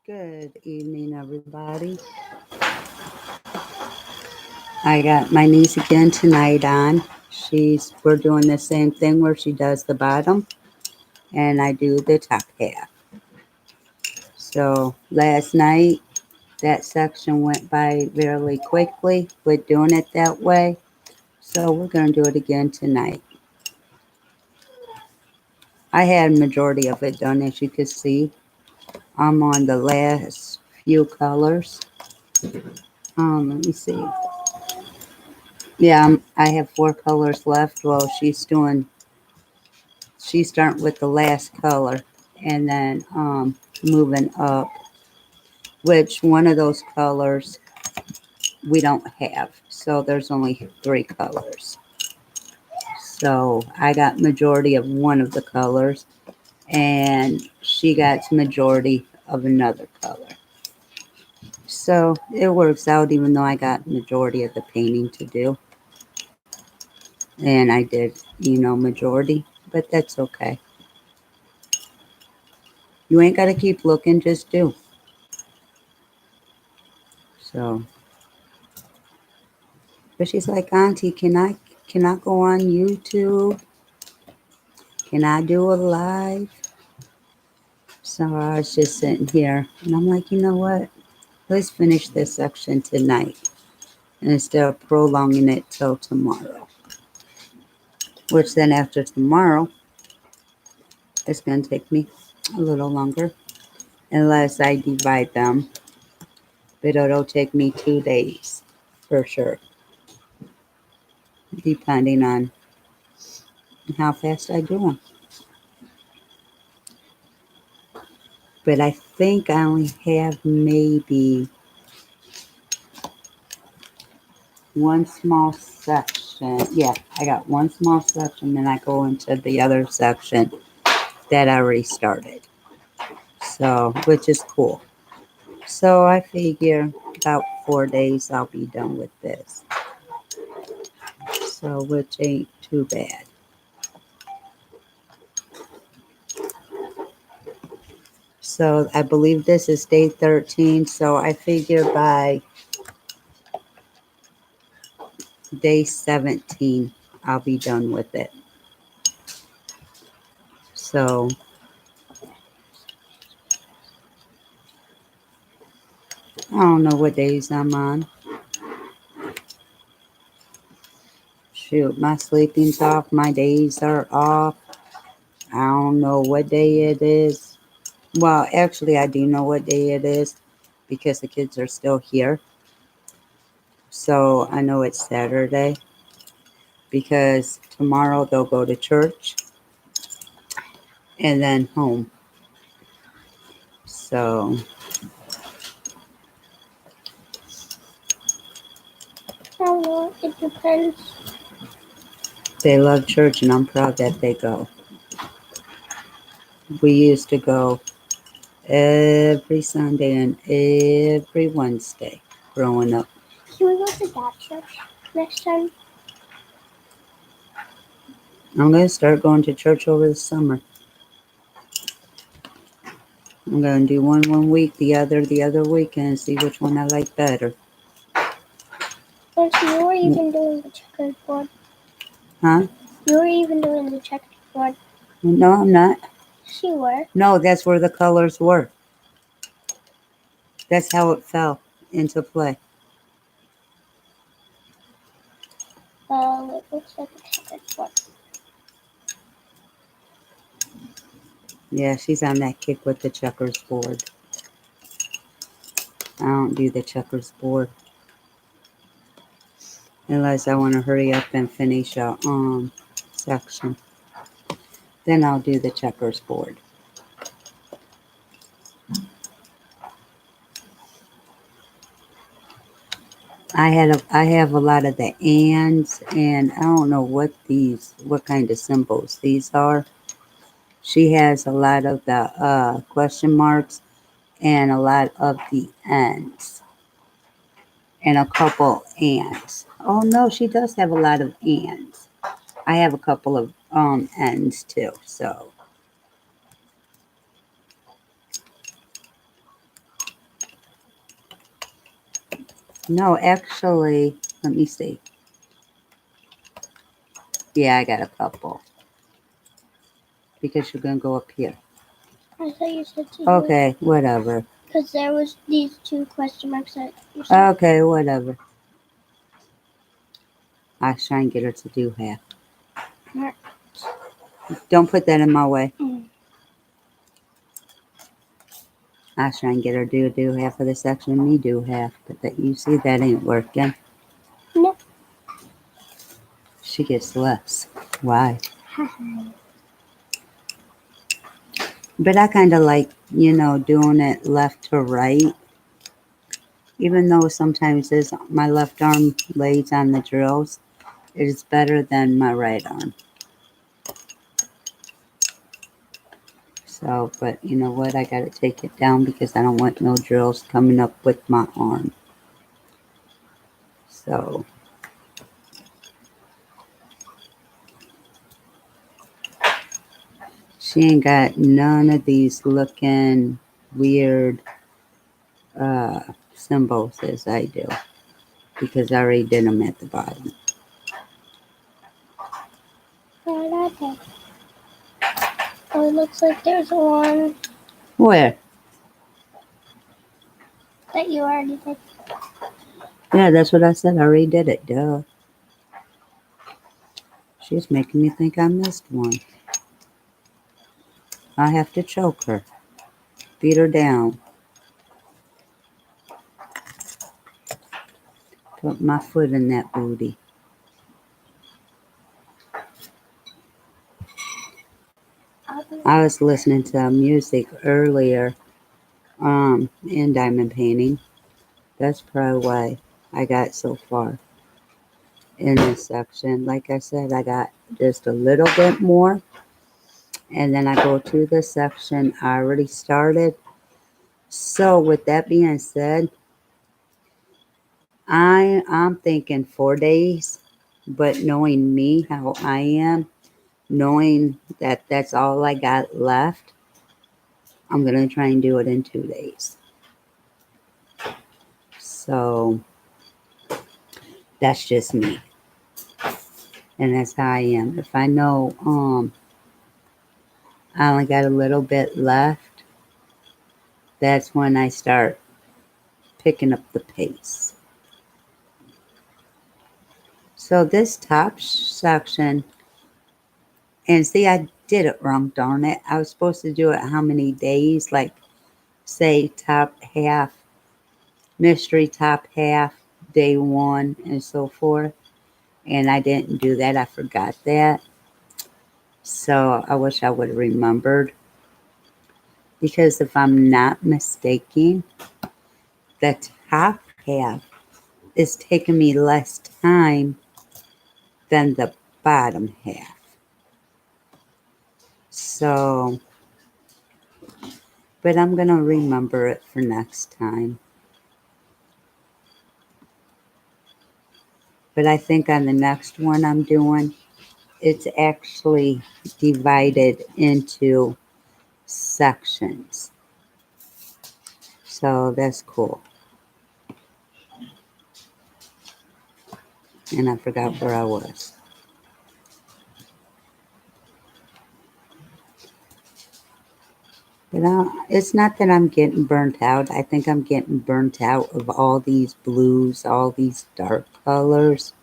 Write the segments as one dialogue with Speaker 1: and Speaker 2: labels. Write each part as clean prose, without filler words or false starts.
Speaker 1: Good evening, everybody. I got my niece again tonight on. We're doing the same thing where she does the bottom and I do the top half. So last night that section went by really quickly with doing it that way. So we're going to do it again tonight. I had majority of it done, as you can see. I'm on the last few colors. Let me see. Yeah, I have four colors left. Well, she's starting with the last color and then moving up, which one of those colors we don't have. So there's only three colors. So I got majority of one of the colors and she got majority of another color. So it works out even though I got majority of the painting to do. And I did, majority, but that's okay. You ain't got to keep looking, just do. So, but she's like, Auntie, can I go on YouTube? Can I do a live? So I was just sitting here and I'm like, you know what? Let's finish this section tonight instead of prolonging it till tomorrow. Which then after tomorrow, it's going to take me a little longer unless I divide them. But it'll take me 2 days for sure, depending on how fast I do them. But I think I only have maybe one small section. Yeah, I got one small section, then I go into the other section that I already started. So, which is cool. So I figure about 4 days I'll be done with this. So, which ain't too bad. So I believe this is day 13. So I figure by day 17 I'll be done with it. So I don't know what days I'm on. Shoot, my sleeping's off. My days are off. I don't know what day it is. Well, actually, I do know what day it is because the kids are still here. So I know it's Saturday because tomorrow they'll go to church and then home. So
Speaker 2: It depends.
Speaker 1: they love church and I'm proud that they go. We used to go every Sunday and every Wednesday growing up.
Speaker 2: Can we go to that church next time?
Speaker 1: I'm going to start going to church over the summer. I'm going to do one week, the other weekend, and see which one I like better.
Speaker 2: And so you were even doing the checkerboard.
Speaker 1: Huh?
Speaker 2: You were even doing the checkerboard.
Speaker 1: No, I'm not.
Speaker 2: Yes, you were.
Speaker 1: No, that's where the colors were. That's how it fell into play.
Speaker 2: It looks like a checkerboard.
Speaker 1: Yeah, she's on that kick with the checkers board. I don't do the checkers board unless I want to hurry up and finish a section. Then I'll do the checkers board. I have a lot of the ands, and I don't know what kind of symbols these are. She has a lot of the question marks and a lot of the ends and a couple ands. Oh no, she does have a lot of ands. I have a couple of ends too. So No, actually, let me see. Yeah, I got a couple because you're gonna go up here.
Speaker 2: I thought you said to
Speaker 1: Okay, whatever.
Speaker 2: because there was these two question marks that you said.
Speaker 1: Okay, whatever. I was trying to get her to do half.
Speaker 2: Alright.
Speaker 1: Don't put that in my way.
Speaker 2: Mm.
Speaker 1: I was trying to get her to do half of the section and me do half, but that you see that ain't working.
Speaker 2: No.
Speaker 1: She gets less. Why? But I kind of like, doing it left to right. Even though sometimes my left arm lays on the drills, it is better than my right arm. So, but you know what? I got to take it down because I don't want no drills coming up with my arm. So, she ain't got none of these looking weird symbols as I do because I already did them at the bottom.
Speaker 2: Oh, it looks like there's one
Speaker 1: Where?
Speaker 2: that you already did.
Speaker 1: Yeah, that's what I said. I already did it. Duh. She's making me think I missed one. I have to choke her. Beat her down. Put my foot in that booty. I was listening to music earlier in diamond painting. That's probably why I got so far in this section. Like I said, I got just a little bit more. And then I go to the section I already started. So with that being said, I'm thinking 4 days. But knowing me, how I am, knowing that that's all I got left, I'm going to try and do it in 2 days. So that's just me. And that's how I am. If I know I only got a little bit left, that's when I start picking up the pace. So this top section, and see, I did it wrong, darn it. I was supposed to do it how many days, like say top half, mystery top half, day one, and so forth. And I didn't do that. I forgot that. So I wish I would have remembered. Because if I'm not mistaken, the top half is taking me less time than the bottom half. So, but I'm going to remember it for next time. But I think on the next one I'm doing, it's actually divided into sections. So that's cool. And I forgot where I was. But it's not that I'm getting burnt out. I think I'm getting burnt out of all these blues, all these dark colors.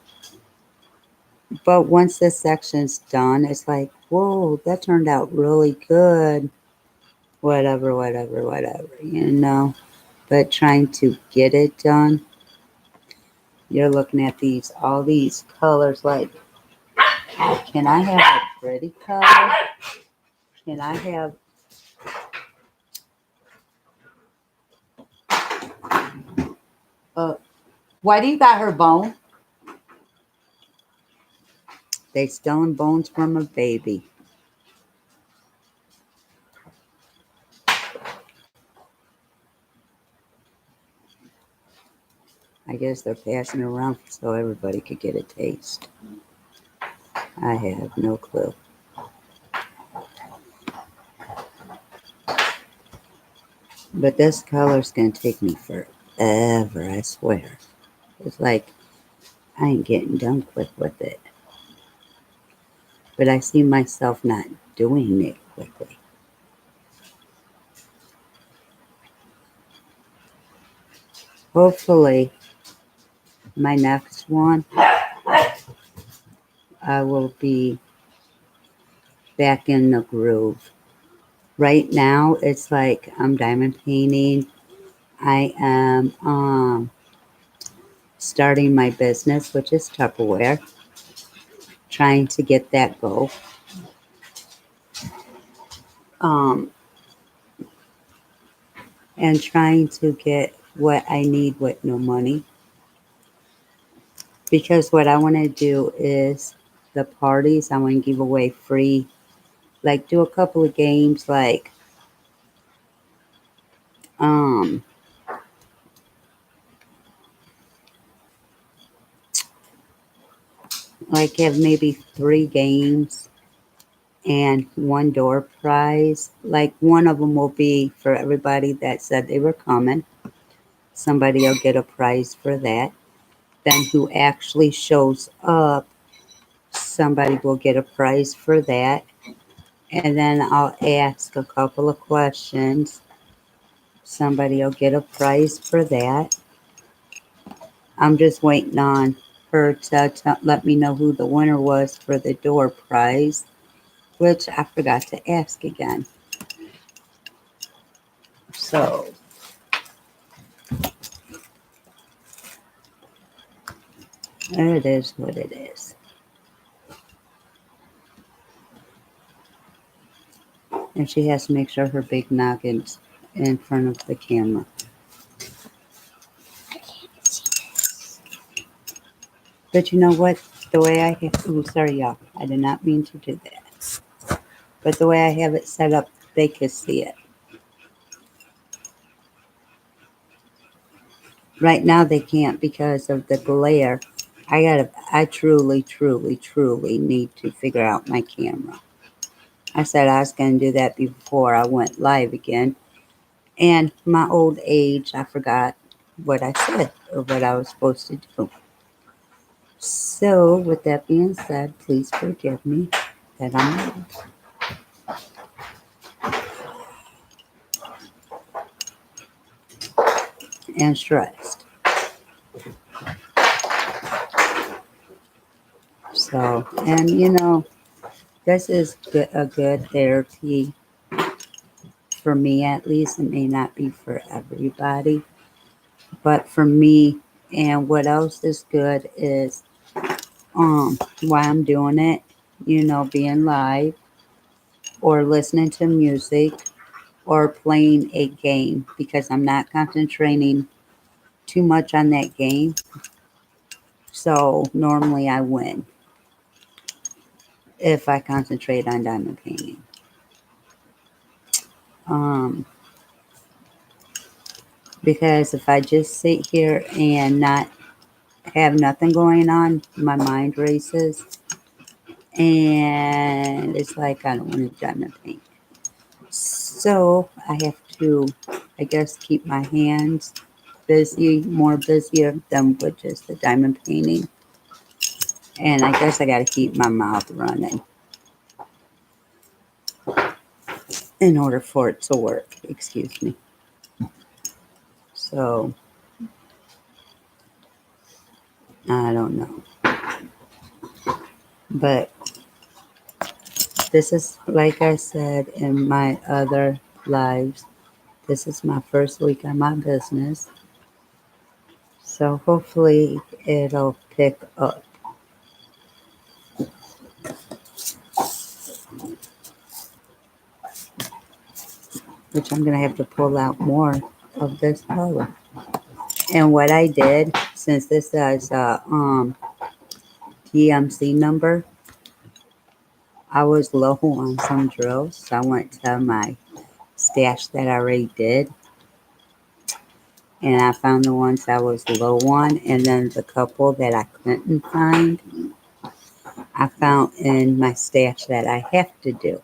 Speaker 1: But once this section's done, it's like, whoa, that turned out really good. Whatever, whatever, whatever. But trying to get it done, you're looking at all these colors like, can I have a pretty color? Can I have, why do you got her bone? They stealing bones from a baby. I guess they're passing it around so everybody could get a taste. I have no clue. But this color's going to take me forever, I swear. It's like I ain't getting done quick with it. But I see myself not doing it quickly. Hopefully, my next one, I will be back in the groove. Right now, it's like I'm diamond painting. I am starting my business, which is Tupperware, trying to get that go. Um, and trying to get what I need with no money. Because what I want to do is the parties, I want to give away free, like do a couple of games, um, like have maybe 3 games and one door prize. Like one of them will be for everybody that said they were coming. Somebody will get a prize for that. Then who actually shows up, somebody will get a prize for that. And then I'll ask a couple of questions. Somebody will get a prize for that. I'm just waiting on her to let me know who the winner was for the door prize, which I forgot to ask again. So it is what it is. And she has to make sure her big noggin's in front of the camera.
Speaker 2: I can't see this.
Speaker 1: But you know what? The way I have, oh, sorry, y'all. I did not mean to do that. But the way I have it set up, they can see it. Right now, they can't because of the glare. I truly, truly, truly need to figure out my camera. I said I was going to do that before I went live again. And my old age, I forgot what I said or what I was supposed to do. So, with that being said, please forgive me that I'm old and stressed. So, and this is a good therapy for me at least. It may not be for everybody, but for me, and what else is good is while I'm doing it, being live or listening to music or playing a game because I'm not concentrating too much on that game. So normally I win if I concentrate on diamond painting. Um, because if I just sit here and not have nothing going on, my mind races and it's like I don't want to diamond paint. So I have to, I guess, keep my hands busy, more busier than with just the diamond painting. And I guess I got to keep my mouth running in order for it to work. Excuse me. So I don't know. But this is, like I said in my other lives, this is my first week on my business. So hopefully it'll pick up. Which I'm going to have to pull out more of this color. And what I did, since this is a DMC number, I was low on some drills. So I went to my stash that I already did. And I found the ones I was low on. And then the couple that I couldn't find, I found in my stash that I have to do.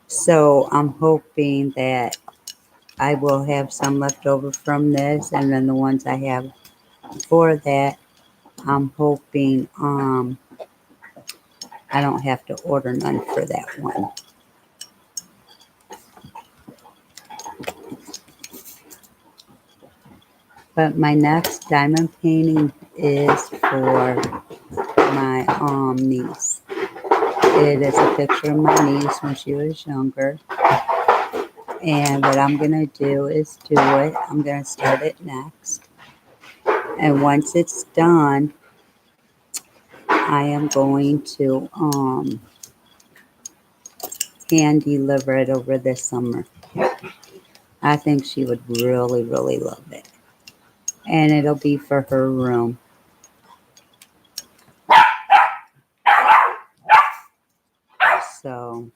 Speaker 1: So I'm hoping that I will have some left over from this. And then the ones I have for that, I'm hoping I don't have to order none for that one. But my next diamond painting is for my niece. It is a picture of my niece when she was younger. And what I'm gonna do is do it. I'm gonna start it next. And once it's done, I am going to hand deliver it over this summer. I think she would really, really love it. And it'll be for her room. So,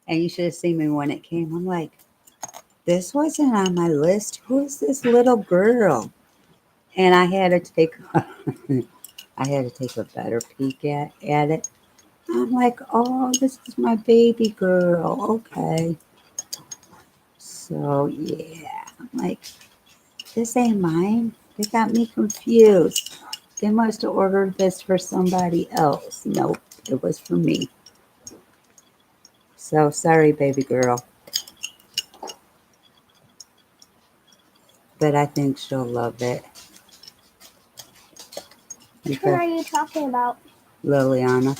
Speaker 1: and you should have seen me when it came. I'm like, this wasn't on my list. Who is this little girl? And I had to take I had to take a better peek at it. I'm like, oh, this is my baby girl. Okay. So yeah. I'm like, this ain't mine. They got me confused. They must have ordered this for somebody else. Nope, it was for me. So sorry, baby girl. But I think she'll love it.
Speaker 2: Which one
Speaker 1: Because
Speaker 2: are you talking about?
Speaker 1: Liliana.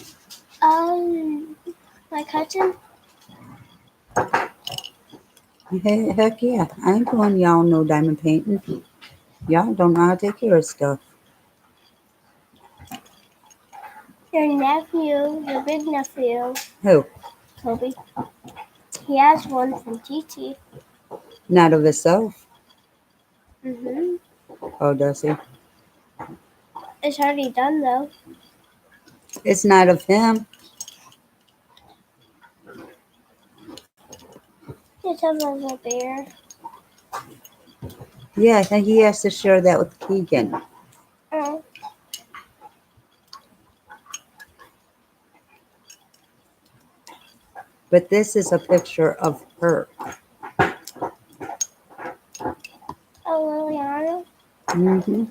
Speaker 2: My cousin?
Speaker 1: Heck yeah. I ain't doing y'all no diamond painting. Y'all don't know how to take care of stuff.
Speaker 2: Your nephew, your big nephew,
Speaker 1: Who?
Speaker 2: Toby. He has one from TT.
Speaker 1: Not of itself.
Speaker 2: Mm-hmm.
Speaker 1: Oh, does he?
Speaker 2: It's already done though.
Speaker 1: It's not of him.
Speaker 2: It's of a bear.
Speaker 1: Yeah, I think he has to share that with Keegan.
Speaker 2: Oh,
Speaker 1: But this is a picture of her.
Speaker 2: Liliana?
Speaker 1: hmm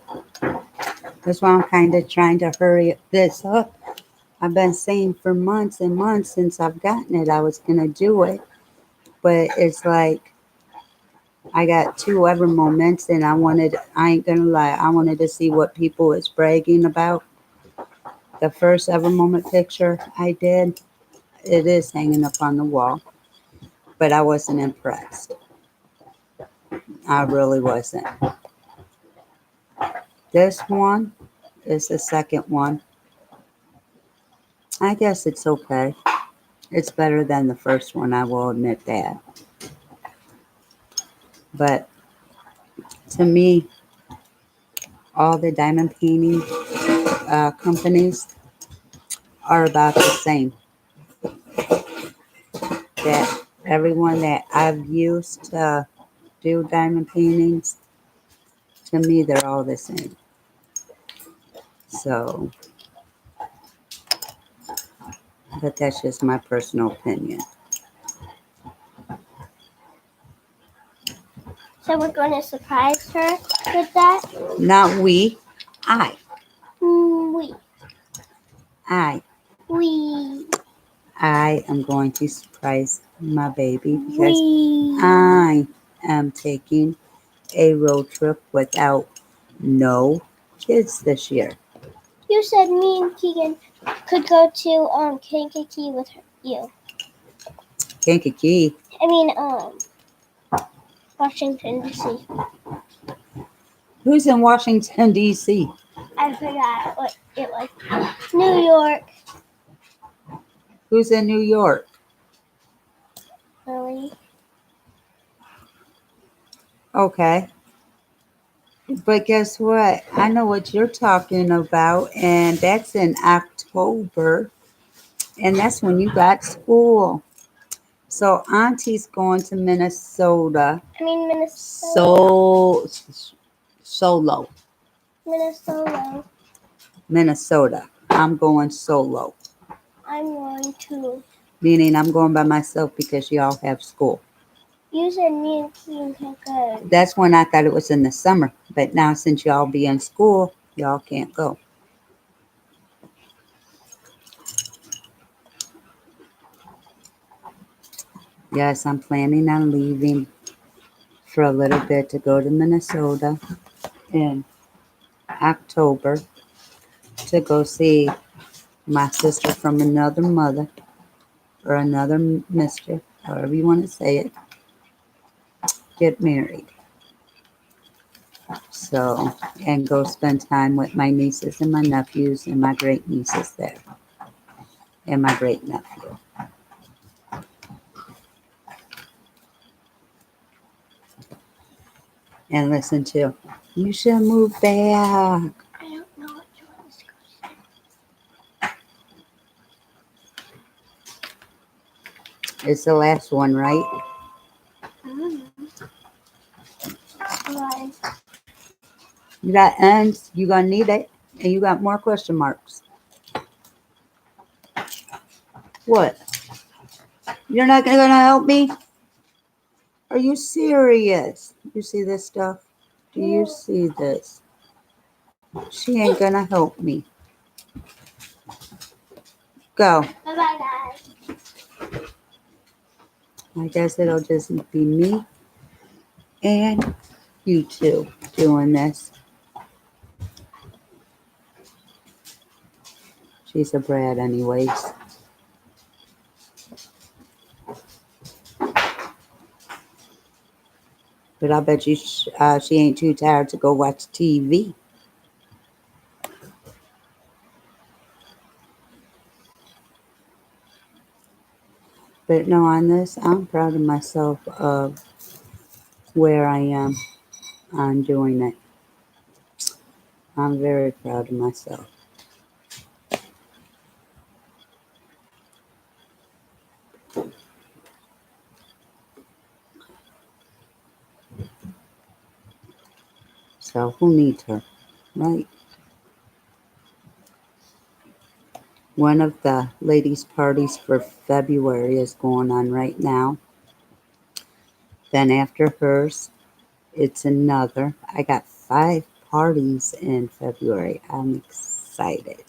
Speaker 1: That's why I'm kind of trying to hurry this up. I've been saying for months and months since I've gotten it, I was going to do it. But it's like I got two ever moments and I ain't going to lie, I wanted to see what people was bragging about. The first ever moment picture I did, it is hanging up on the wall, but I wasn't impressed. I really wasn't. This one is the second one. I guess it's okay. It's better than the first one, I will admit that. But to me, all the diamond painting companies are about the same. That everyone that I've used to do diamond paintings, to me, they're all the same. So, but that's just my personal opinion.
Speaker 2: So we're going to surprise her with that?
Speaker 1: Not we, I.
Speaker 2: We.
Speaker 1: I.
Speaker 2: We.
Speaker 1: I am going to surprise my baby because
Speaker 2: We.
Speaker 1: I am taking a road trip without no kids this year.
Speaker 2: You said me and Keegan could go to Kankakee with you.
Speaker 1: Kankakee.
Speaker 2: I mean, Washington, D.C.
Speaker 1: Who's in Washington, D.C.?
Speaker 2: I forgot what it was. New York.
Speaker 1: Who's in New York?
Speaker 2: Lily.
Speaker 1: Okay. But guess what? I know what you're talking about, and that's in October, and that's when you got school. So Auntie's going to Minnesota.
Speaker 2: I mean, Minnesota.
Speaker 1: Solo.
Speaker 2: Minnesota.
Speaker 1: Minnesota. I'm going solo,
Speaker 2: I'm going to.
Speaker 1: meaning I'm going by myself because y'all have school.
Speaker 2: You said me and Keegan can't go.
Speaker 1: That's when I thought it was in the summer. But now since y'all be in school, y'all can't go. Yes, I'm planning on leaving for a little bit to go to Minnesota in October to go see my sister from another mother or another mister, however you want to say it, get married. So, and go spend time with my nieces and my nephews and my great nieces there and my great nephew. And listen to, you should move back.
Speaker 2: I don't know what you want to
Speaker 1: It's the last one, right?
Speaker 2: go. Why?
Speaker 1: You got ends, you gonna need it, and you got more question marks. What? You're not gonna help me? Are you serious? You see this stuff? Do you see this? She ain't gonna help me. Go.
Speaker 2: Bye bye, guys.
Speaker 1: I guess it'll just be me and you two doing this. She's a brat, anyways. But I bet you she ain't too tired to go watch TV. But no, on this, I'm proud of myself of where I am on doing it. I'm very proud of myself. So who needs her, right? One of the ladies' parties for February is going on right now. Then after hers, it's another. I got 5 parties in February. I'm excited.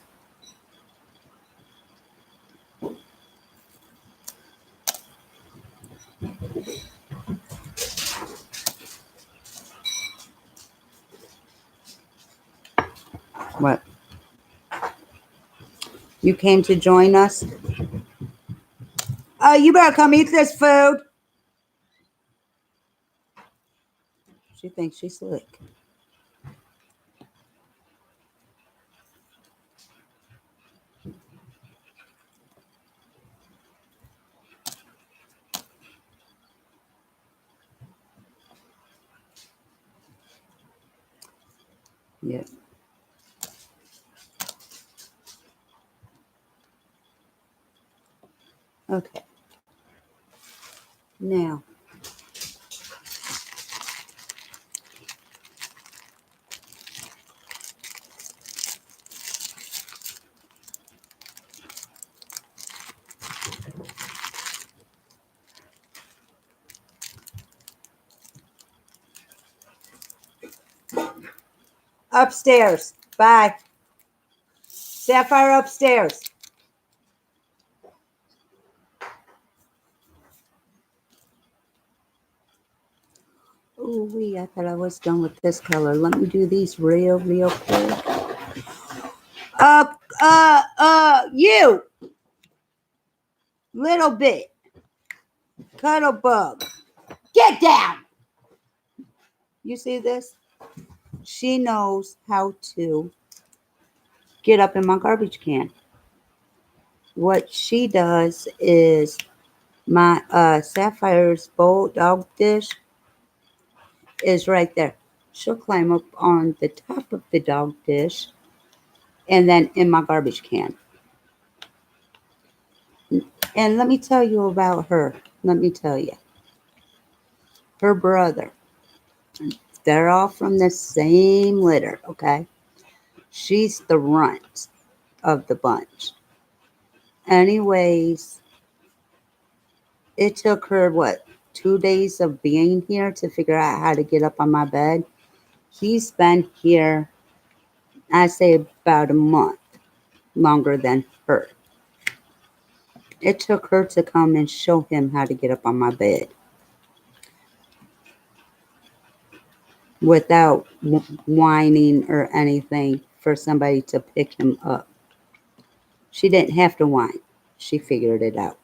Speaker 1: What? You came to join us? You better come eat this food. She thinks she's slick. Yeah. Okay. Now, upstairs. Bye. Sapphire upstairs. Oh, I thought I was done with this color. Let me do these real quick. You. Little bit. Cuddle bug. Get down. You see this? She knows how to get up in my garbage can. What she does is my Sapphire's bowl dog dish is right there. She'll climb up on the top of the dog dish and then in my garbage can. And let me tell you about her. Let me tell you. Her brother. They're all from the same litter, okay? She's the runt of the bunch. Anyways, it took her, what, 2 days of being here to figure out how to get up on my bed. He's been here, I say about a month longer than her. It took her to come and show him how to get up on my bed without whining or anything for somebody to pick him up. She didn't have to whine. She figured it out.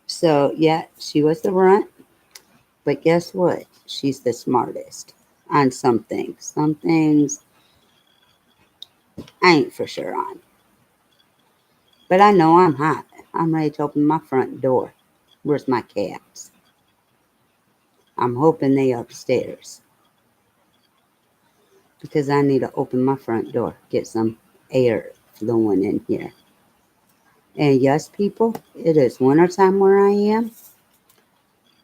Speaker 1: So, yeah, she was the runt, but guess what? She's the smartest on some things. Some things I ain't for sure on. But I know I'm hot. I'm ready to open my front door. Where's my cats? I'm hoping they upstairs because I need to open my front door, get some air flowing in here. And yes, people, it is wintertime where I am,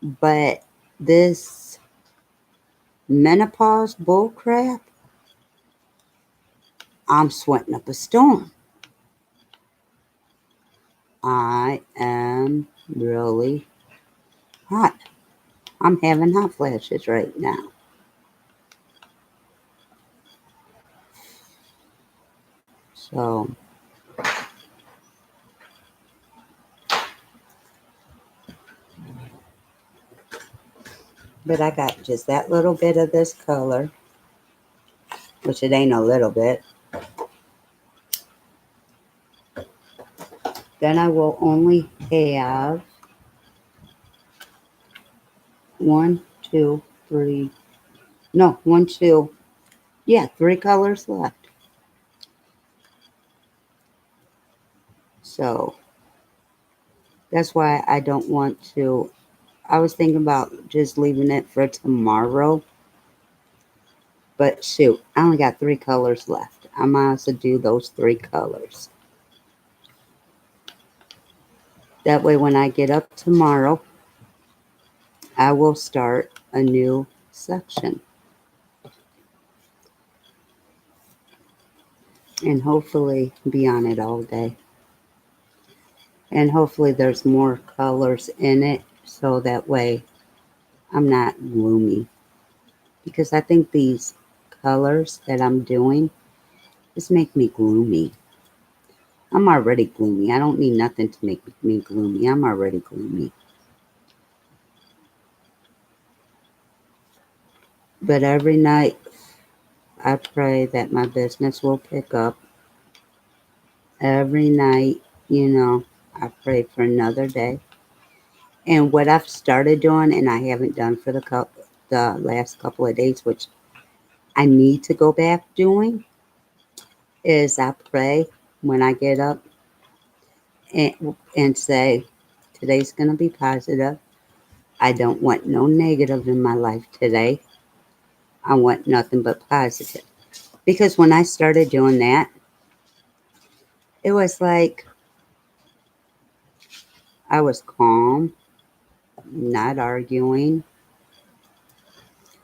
Speaker 1: but this menopause bull crap, I'm sweating up a storm. I am really hot. I'm having hot flashes right now. So, but I got just that little bit of this color, which it ain't a little bit. Then I will only have one, two, three, no, one, two, yeah, three colors left. So that's why I don't want to. I was thinking about just leaving it for tomorrow, but shoot, I only got three colors left. I might as well do those three colors. That way, when I get up tomorrow, I will start a new section and hopefully be on it all day. And hopefully, there's more colors in it so that way I'm not gloomy. Because I think these colors that I'm doing just make me gloomy. I'm already gloomy. I don't need nothing to make me gloomy. I'm already gloomy. But every night I pray that my business will pick up. Every night, I pray for another day. And what I've started doing, and I haven't done for the last couple of days, which I need to go back doing, is I pray when I get up and say, today's going to be positive. I don't want no negative in my life today. I want nothing but positive. Because when I started doing that, it was like I was calm, not arguing.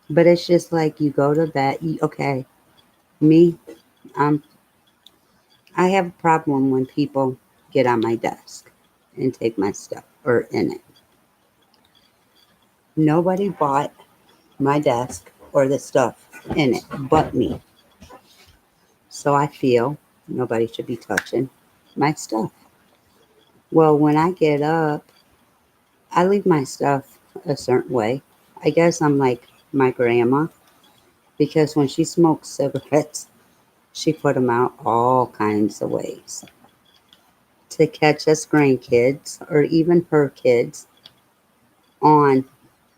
Speaker 1: But it's just like you go to bed. Okay, me, I'm, I have a problem when people get on my desk and take my stuff or in it. Nobody bought my desk or the stuff in it but me. So I feel nobody should be touching my stuff. Well, when I get up, I leave my stuff a certain way. I guess I'm like my grandma because when she smoked cigarettes, she put them out all kinds of ways to catch us grandkids or even her kids on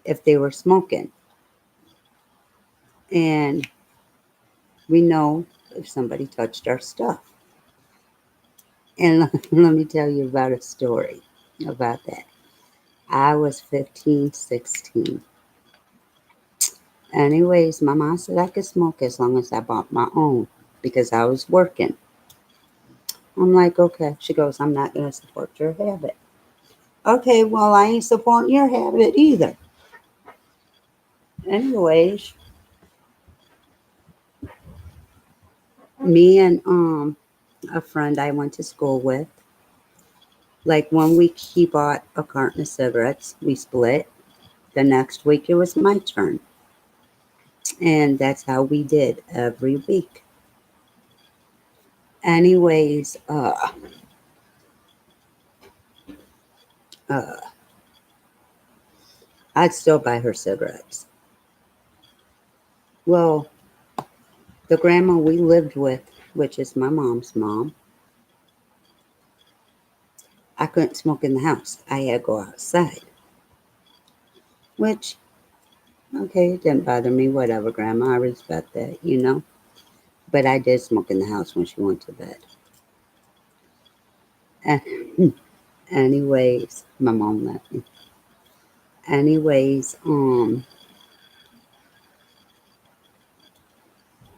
Speaker 1: if they were smoking. And we know if somebody touched our stuff. And let me tell you about a story about that. I was 15, 16. Anyways, my mom said I could smoke as long as I bought my own because I was working. I'm like, okay. She goes, I'm not going to support your habit. Okay, well, I ain't supporting your habit either. Anyways, me and a friend I went to school with, Like 1 week he bought a carton of cigarettes, we split. The next week it was my turn. And that's how we did every week. Anyways, uh, I'd still buy her cigarettes. Well, the grandma we lived with, which is my mom's mom, I couldn't smoke in the house. I had to go outside. Which, okay, it didn't bother me. Whatever, grandma, I respect that. But I did smoke in the house when she went to bed. Anyways, my mom left me. Anyways,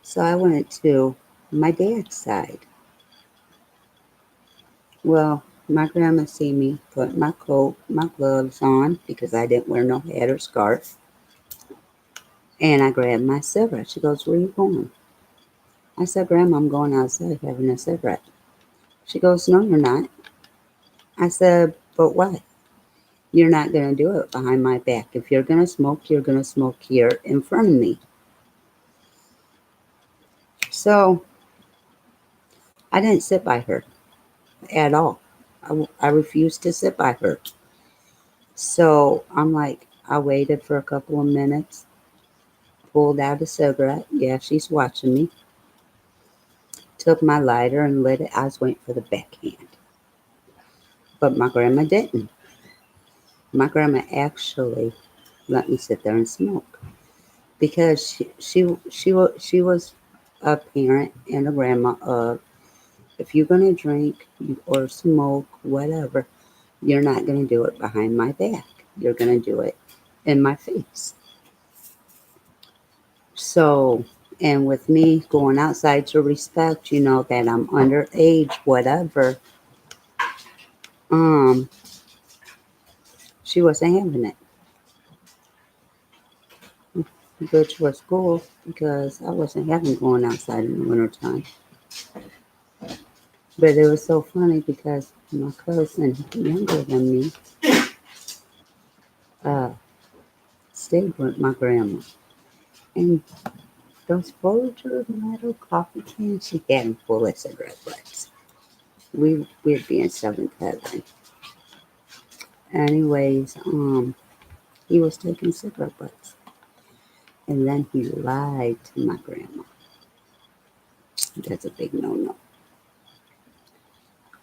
Speaker 1: so I went to my dad's side. Well, my grandma see me put my coat, my gloves on because I didn't wear no hat or scarf. And I grabbed my cigarette. She goes, "Where you going?" I said, "Grandma, I'm going outside having a cigarette." She goes, "No, you're not." I said, "But what? You're not going to do it behind my back. If you're going to smoke, you're going to smoke here in front of me." So I didn't sit by her at all. I refused to sit by her. So I'm like, I waited for a couple of minutes, pulled out a cigarette. Yeah, she's watching me. Took my lighter and lit it. I was waiting for the backhand. But my grandma didn't. My grandma actually let me sit there and smoke because she was a parent and a grandma of, if you're gonna drink or smoke whatever, you're not gonna do it behind my back. You're gonna do it in my face. So, and with me going outside to respect, that I'm underage, whatever, um, she wasn't having it, which was cool because I wasn't having going outside in the wintertime. But it was so funny because my cousin, younger than me, uh, stayed with my grandma. And those Folger metal coffee cans, she had them full of cigarette butts. We'd be in seventh heaven. Anyways, he was taking cigarette butts. And then he lied to my grandma. That's a big no-no.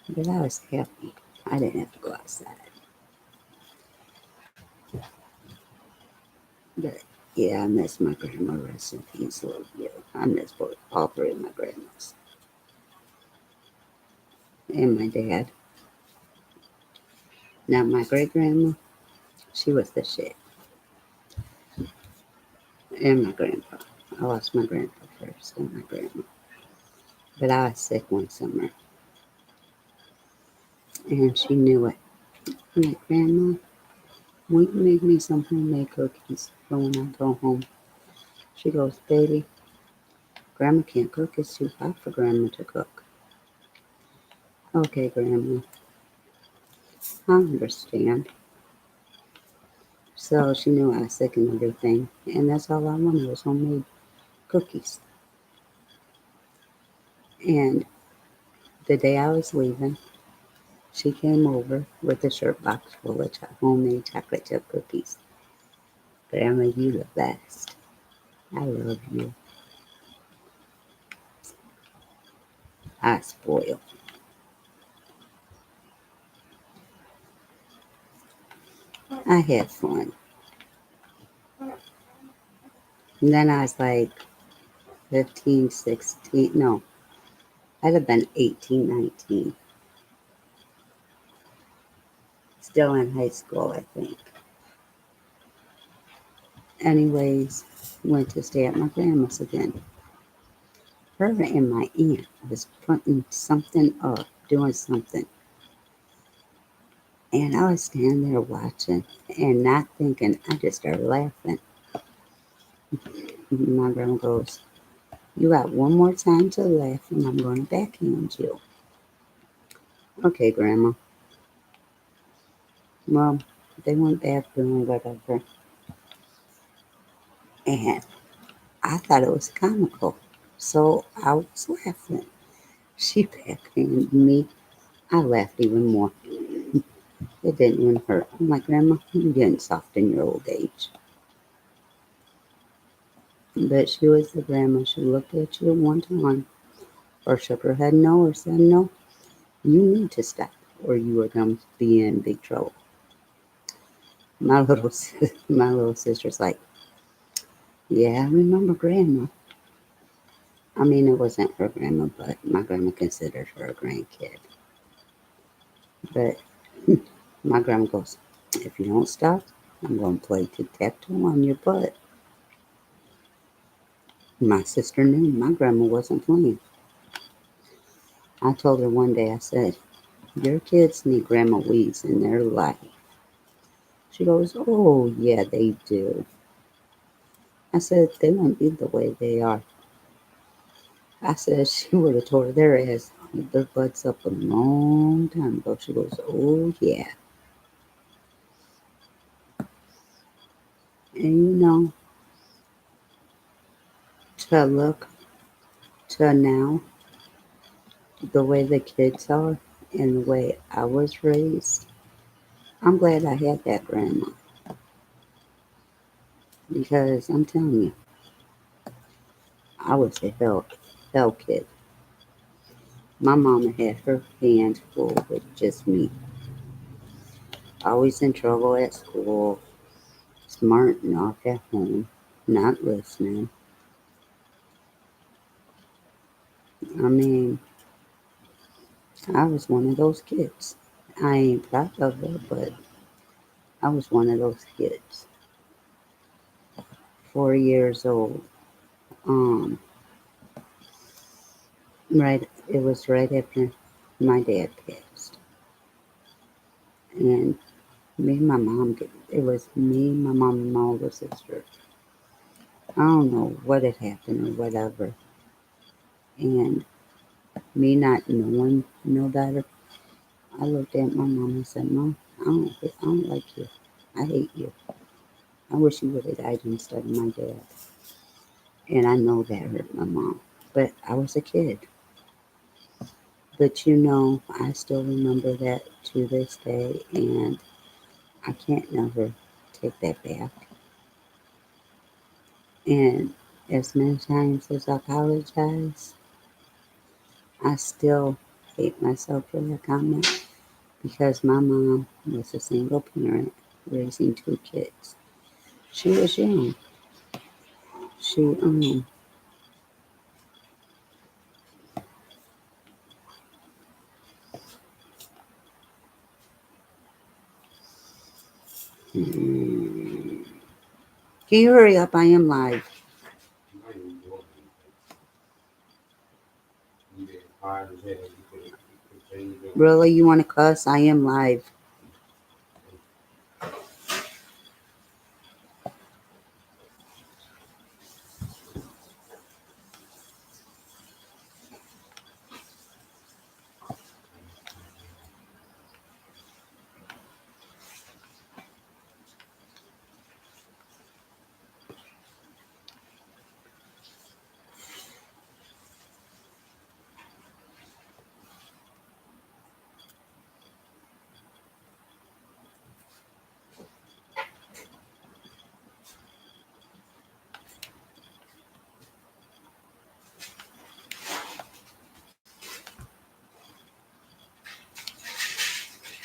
Speaker 1: But I was happy. I didn't have to go outside. But yeah, I miss my grandma. Rest in peace, love you. I miss both, all three of my grandmas. And my dad. Now, my great grandma, she was the shit. And my grandpa. I lost my grandpa first and my grandma. But I was sick one summer. And she knew it. I'm like, "Grandma, will you make me some homemade cookies for when I go home?" She goes, "Baby, Grandma can't cook. It's too hot for Grandma to cook." "Okay, Grandma, I understand." So she knew I was sick and everything. And that's all I wanted was homemade cookies. And the day I was leaving, she came over with a shirt box full of homemade chocolate chip cookies. "Grandma, you the best. I love you." I spoiled. I had fun. And then I was like 15, 16. No, I'd have been 18, 19. Still in high school, I think. Anyways, went to stay at my grandma's again. Her and my aunt was putting something up, doing something. And I was standing there watching and not thinking. I just started laughing. My grandma goes, "You got one more time to laugh and I'm going to backhand you." "Okay, Grandma." Well, they went bathroom or whatever, and I thought it was comical. So I was laughing. She backhanded me. I laughed even more. It didn't even hurt. I'm like, Grandma, you getting soft in your old age. But she was the grandma. She looked at you one time, or shook her head no, or said no. You need to stop, or you are going to be in big trouble. My little sister's like, yeah, I remember Grandma. I mean, it wasn't her grandma, but my grandma considered her a grandkid. But my grandma goes, if you don't stop, I'm going to play tic-tac-toe on your butt. My sister knew my grandma wasn't playing. I told her one day, I said, your kids need Grandma Weeds in their life. She goes, oh, yeah, they do. I said, they won't be the way they are. I said, she would have tore their ass, their butts up a long time ago. She goes, oh, yeah. And to look to now, the way the kids are and the way I was raised, I'm glad I had that grandma because I'm telling you, I was a hell kid. My mama had her hands full with just me. Always in trouble at school, smart enough at home, not listening. I mean, I was one of those kids. I ain't proud of it, but I was one of those kids. 4 years old. Um, right. It was right after my dad passed, and me and my mom. It was me, my mom, and my older sister. I don't know what had happened or whatever, and me not knowing no better. I looked at my mom and said, "Mom, I don't like you. I hate you. I wish you would have died instead of my dad." And I know that hurt my mom, but I was a kid. But I still remember that to this day, and I can't never take that back. And as many times as I apologize, I still hate myself for that comment because my mom was a single parent raising two kids. She was young. She can you hurry up? I am live. Really, you want to cuss? I am live.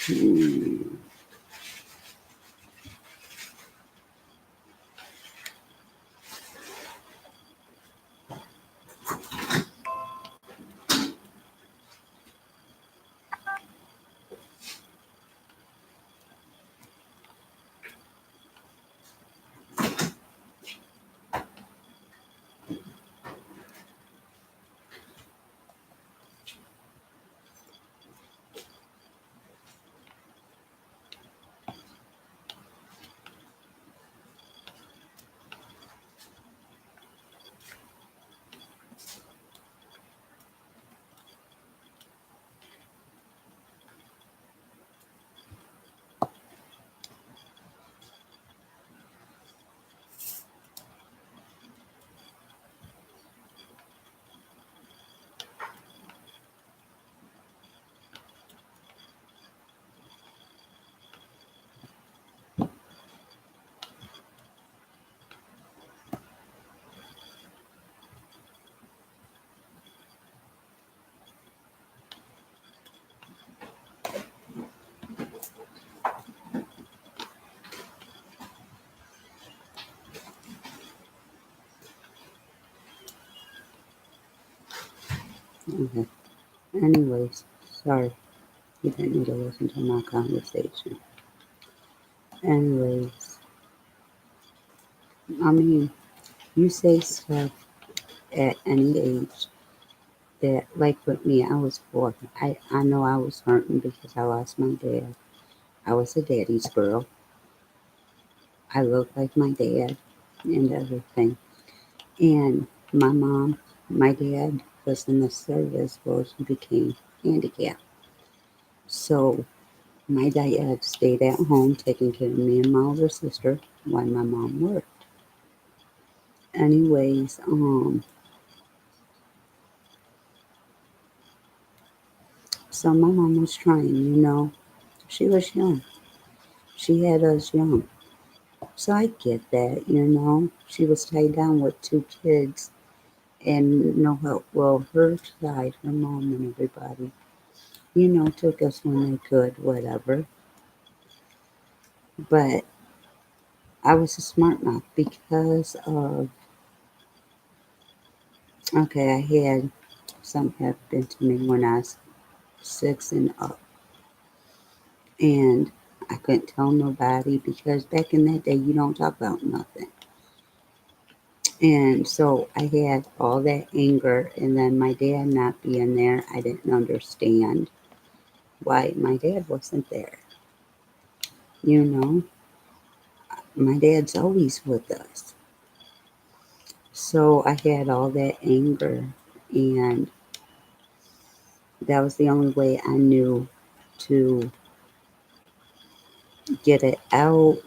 Speaker 1: Hmm. Okay. Anyways, sorry. You didn't need to listen to my conversation. Anyways, I mean, you say stuff at any age that, like with me, I was 4. I know I was hurting because I lost my dad. I was a daddy's girl. I looked like my dad and everything. And my mom, my dad was in the service where he became handicapped. So my dad stayed at home taking care of me and my older sister while my mom worked. Anyways, so my mom was trying. She was young. She had us young. So I get that. She was tied down with 2 kids and no help. Well, her side, her mom and everybody, took us when they could, whatever. But I was a smart mouth because of, okay, I had something happen to me when I was 6 and up. And I couldn't tell nobody because back in that day, you don't talk about nothing. And so I had all that anger, and then my dad not being there, I didn't understand why my dad wasn't there. You know, my dad's always with us. So I had all that anger, and that was the only way I knew to get it out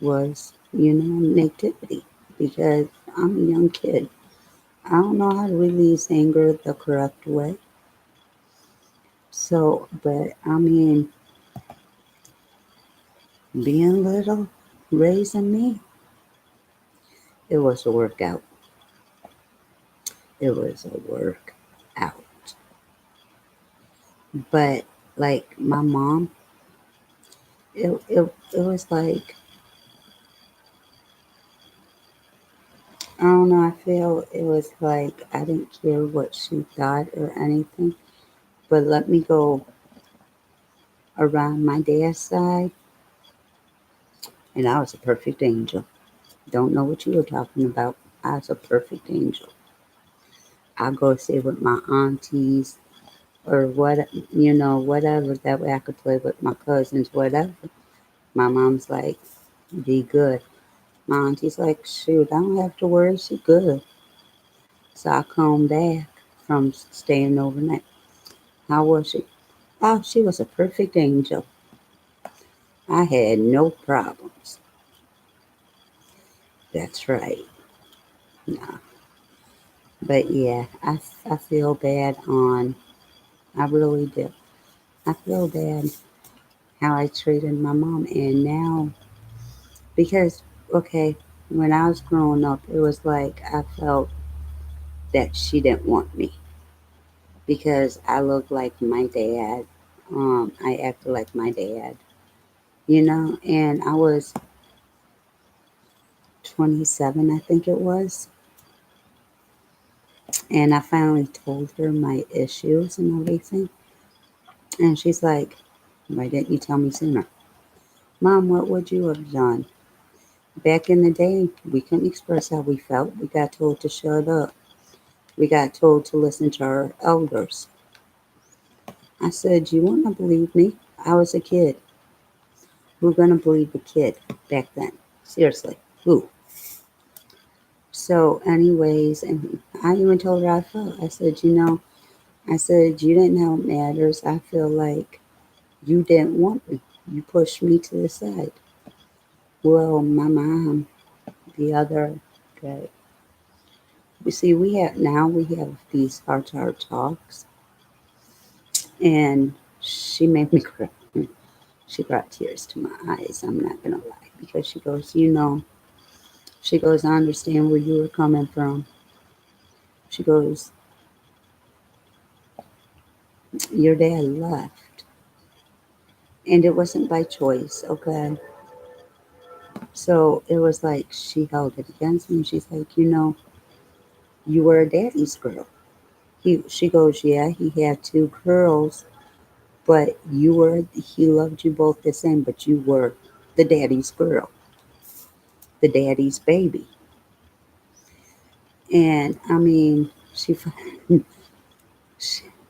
Speaker 1: was nativity, because I'm a young kid. I don't know how to release anger the correct way. So, but I mean, being little, raising me, it was a workout. It was a workout. But like my mom, it was like, I don't know, I feel it was like I didn't care what she thought or anything. But let me go around my dad's side, and I was a perfect angel. Don't know what you were talking about. I was a perfect angel. I'll go sit with my aunties or whatever. That way I could play with my cousins, whatever. My mom's like, be good. My auntie's like, shoot, I don't have to worry. She good. So I come back from staying overnight. How was she? Oh, she was a perfect angel. I had no problems. That's right. No. But yeah, I feel bad I really do. I feel bad how I treated my mom. And now, because, okay, when I was growing up, it was like I felt that she didn't want me because I looked like my dad. I acted like my dad, and I was 27, I think it was. And I finally told her my issues and everything. And she's like, why didn't you tell me sooner? Mom, what would you have done? Back in the day, we couldn't express how we felt. We got told to shut up. We got told to listen to our elders. I said, you want to believe me? I was a kid. Who gonna believe a kid back then? Seriously, who? So, anyways, and I even told her I felt. I said, you didn't know it matters. I feel like you didn't want me. You pushed me to the side. Well, my mom, the other day, we see we have these heart-to-heart talks, and she made me cry. She brought tears to my eyes. I'm not gonna lie, because she goes, I understand where you were coming from. She goes, your dad left, and it wasn't by choice, okay? So it was like she held it against me. She's like, you were a daddy's girl. She goes, yeah, he had two girls, but he loved you both the same, but you were the daddy's girl, the daddy's baby. And I mean, she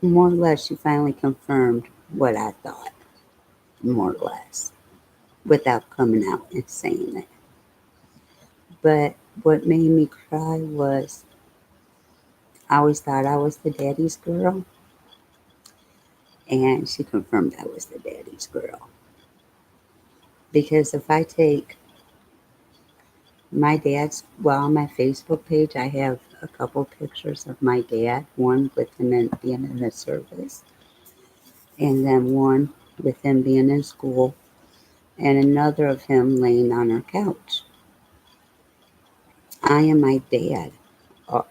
Speaker 1: more or less, she finally confirmed what I thought, more or less, without coming out and saying it. But what made me cry was I always thought I was the daddy's girl, and she confirmed I was the daddy's girl. Because if I take my dad's, well, on my Facebook page, I have a couple pictures of my dad, one with him being in the service, and then one with him being in school, and another of him laying on our couch. I am my dad,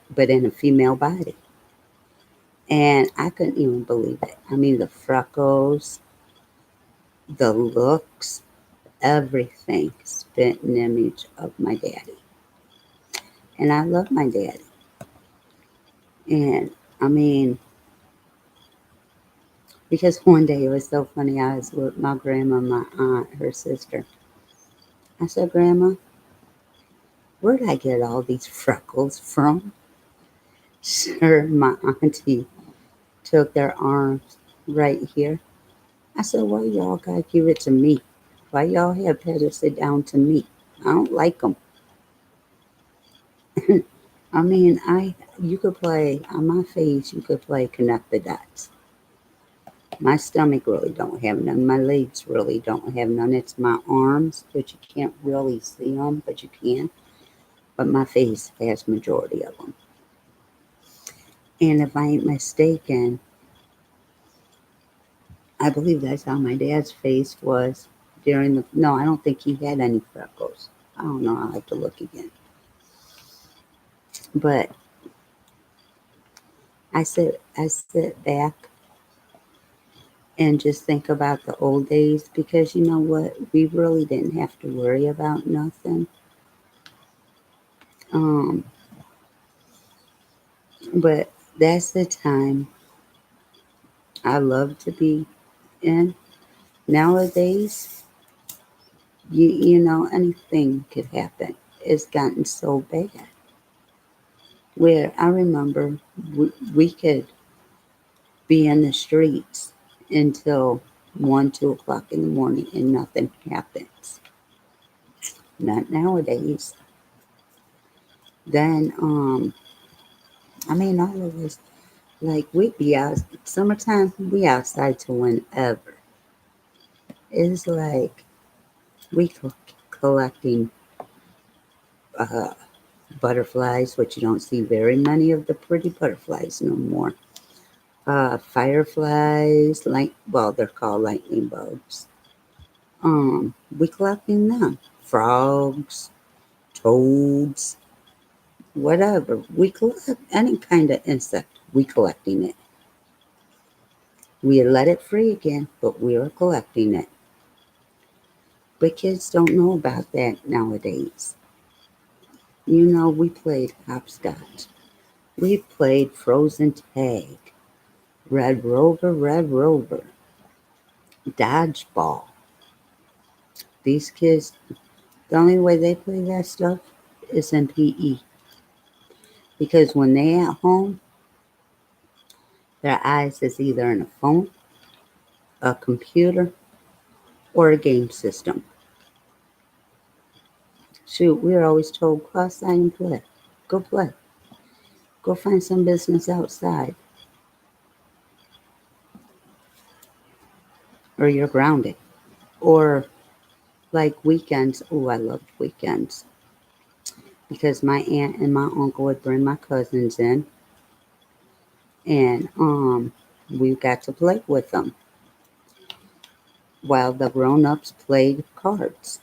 Speaker 1: but in a female body. And I couldn't even believe it. I mean, the freckles, the looks, everything spit an image of my daddy. And I love my daddy. And I mean, because one day it was so funny. I was with my grandma, my aunt, her sister. I said, Grandma, where did I get all these freckles from? Sure, my auntie took their arms right here. I said, why y'all gotta give it to me? Why y'all have to sit down to me? I don't like them. I mean, you could play on my face. You could play connect the dots. My stomach really don't have none. My legs really don't have none. It's my arms, but you can't really see them, but you can. But my face has majority of them. And if I ain't mistaken, I believe that's how my dad's face was during the. No, I don't think he had any freckles. I don't know. I'll have to look again. But I sit back and just think about the old days because you know what? We really didn't have to worry about nothing. Um, but that's the time I love to be in. Nowadays, you know, anything could happen. It's gotten so bad. Where I remember we could be in the streets until 1, 2 o'clock in the morning and nothing happens. Not nowadays. Then, I mean, all of us, like, we be out, summertime, we outside to whenever. It's like we collecting uh, butterflies, which you don't see very many of the pretty butterflies no more. Fireflies, like, well, they're called lightning bugs. We collecting them. Frogs, toads, whatever. We collect any kind of insect. We collecting it. We let it free again, but we are collecting it. But kids don't know about that nowadays. You know, we played hopscotch. We played frozen tag, red rover, dodgeball. These kids, the only way they play that stuff is in PE. Because when they at home, their eyes is either in a phone, a computer, or a game system. Shoot, we were always told, go outside and play. Go play. Go find some business outside, or you're grounded. Or like weekends. Oh, I loved weekends because my aunt and my uncle would bring my cousins in, and we got to play with them while the grown-ups played cards.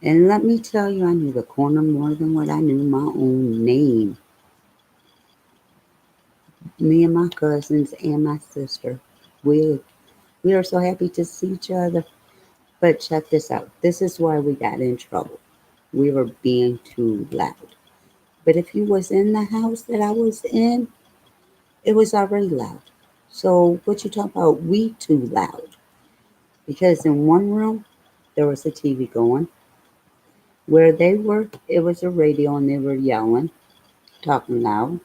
Speaker 1: And let me tell you, I knew the corner more than what I knew my own name. Me and my cousins and my sister, we we are so happy to see each other. But check this out. This is why we got in trouble. We were being too loud. But if you was in the house that I was in, It was already loud. So what you talk about? We too loud. Because in one room there was a TV going. Where they were, it was a radio and they were yelling, talking loud.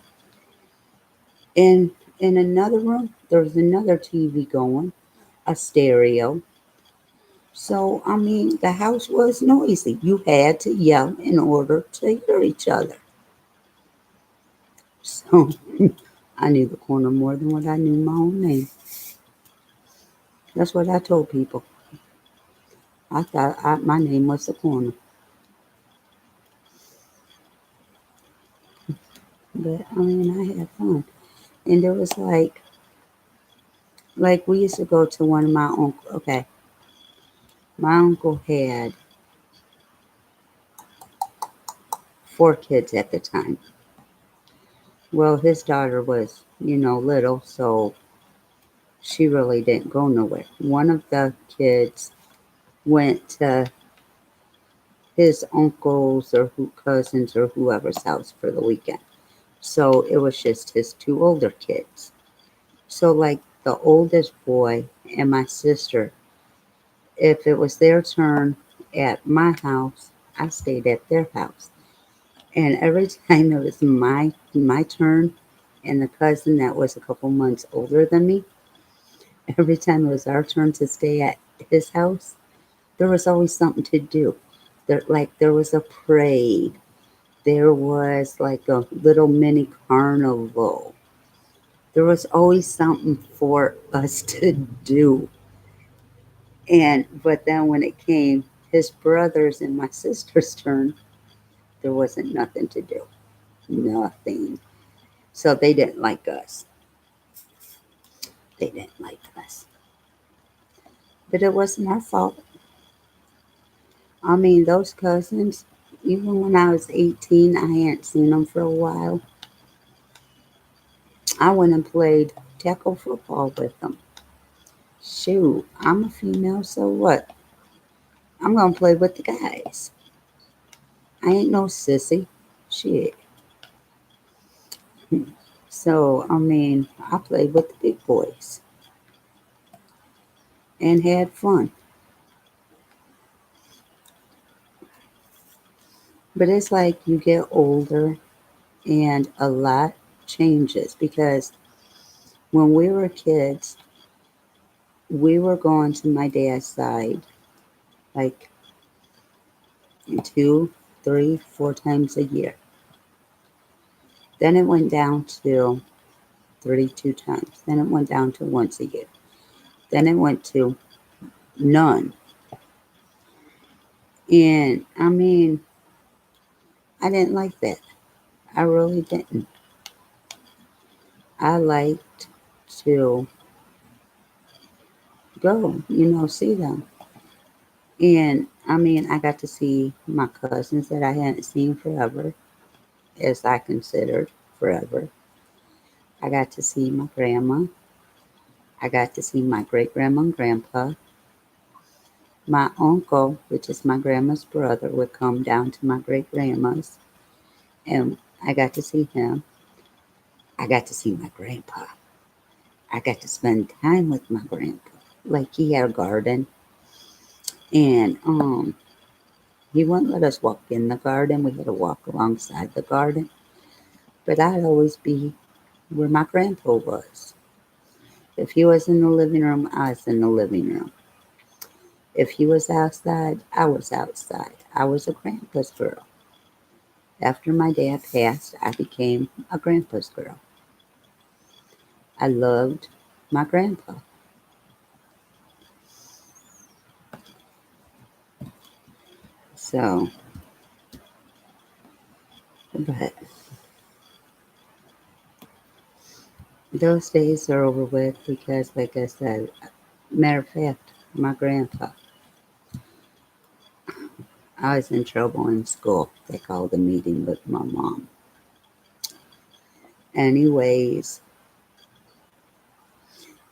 Speaker 1: In another room, there was another TV going, a stereo. So I mean, the house was noisy. You had to yell in order to hear each other. So I knew the corner more than what I knew my own name. That's what I told people. I thought my name was the corner. But I mean, I had fun. And there was like we used to go to one of my uncle. Okay, my uncle had 4 kids at the time. Well, his daughter was, little, so she really didn't go nowhere. One of the kids went to his uncles or cousins or whoever's house for the weekend. So it was just his 2 older kids. So, like the oldest boy and my sister, if it was their turn at my house, I stayed at their house. And every time it was my turn and the cousin that was a couple months older than me, every time it was our turn to stay at his house, there was always something to do. There was a parade. There was like a little mini carnival. There was always something for us to do. But then when it came his brothers and my sister's turn, there wasn't nothing to do. Nothing. So they didn't like us. They didn't like us. But it wasn't our fault. I mean, those cousins, even when I was 18, I hadn't seen them for a while. I went and played tackle football with them. Shoot, I'm a female, so what? I'm gonna play with the guys. I ain't no sissy. Shit. So, I mean, I played with the big boys and had fun. But it's like you get older and a lot changes because when we were kids, we were going to my dad's side like 2, 3, 4 times a year. Then it went down to 32 times. Then it went down to once a year. Then it went to none. And I mean, I didn't like that. I really didn't. I liked to go, see them. And I mean, I got to see my cousins that I hadn't seen forever, as I considered forever. I got to see my grandma. I got to see my great grandma and grandpa. My uncle, which is my grandma's brother, would come down to my great grandma's, and I got to see him. I got to see my grandpa. I got to spend time with my grandpa. Like he had a garden, and he wouldn't let us walk in the garden. We had to walk alongside the garden. But I'd always be where my grandpa was. If he was in the living room, I was in the living room. If he was outside, I was outside. I was a grandpa's girl. After my dad passed, I became a grandpa's girl. I loved my grandpa. So, but those days are over with because, like I said, matter of fact, my grandpa, I was in trouble in school. They called a meeting with my mom. Anyways,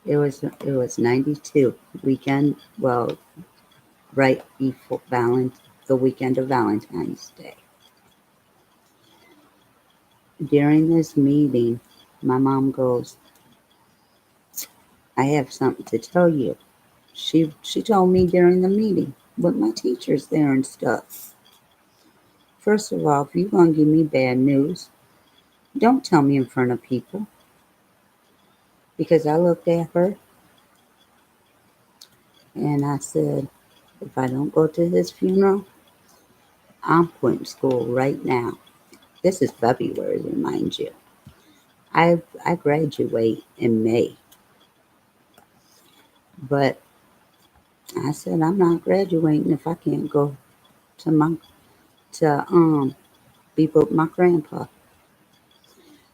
Speaker 1: it was 92 weekend. Well, right before the weekend of Valentine's Day. During this meeting, my mom goes, I have something to tell you. She told me during the meeting with my teachers there and stuff. First of all, if you're gonna give me bad news, don't tell me in front of people. Because I looked at her and I said, if I don't go to his funeral, I'm quitting school right now. This is February, remind you. I graduate in May, but I said I'm not graduating if I can't go to my to be with my grandpa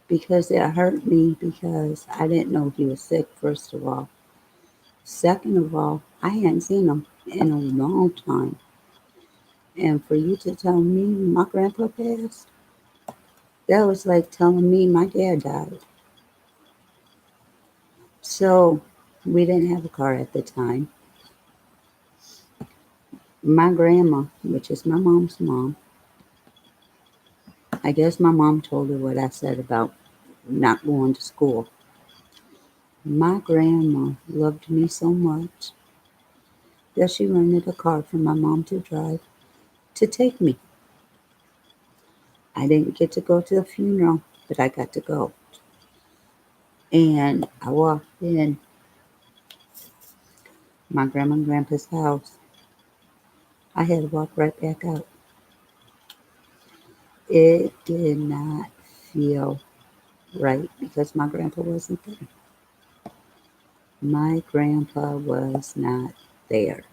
Speaker 1: because it hurt me because I didn't know he was sick. First of all, second of all, I hadn't seen him in a long time, and for you to tell me my grandpa passed, that was like telling me my dad died. So we didn't have a car at the time. My grandma, which is my mom's mom, I guess my mom told her what I said about not going to school. My grandma loved me so much that she rented a car for my mom to drive to take me. I didn't get to go to the funeral, but I got to go. And I walked in my grandma and grandpa's house. I had to walk right back out. It did not feel right because my grandpa wasn't there. My grandpa was not there.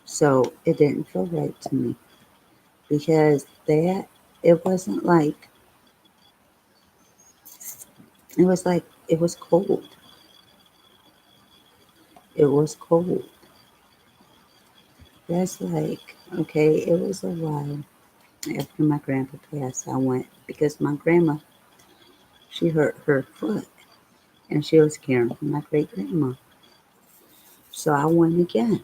Speaker 1: So it didn't feel right to me because it wasn't like, it was like, it was cold. It was cold. That's like, okay, it was a while after my grandpa passed. I went because my grandma, she hurt her foot and she was caring for my great grandma. So I went again.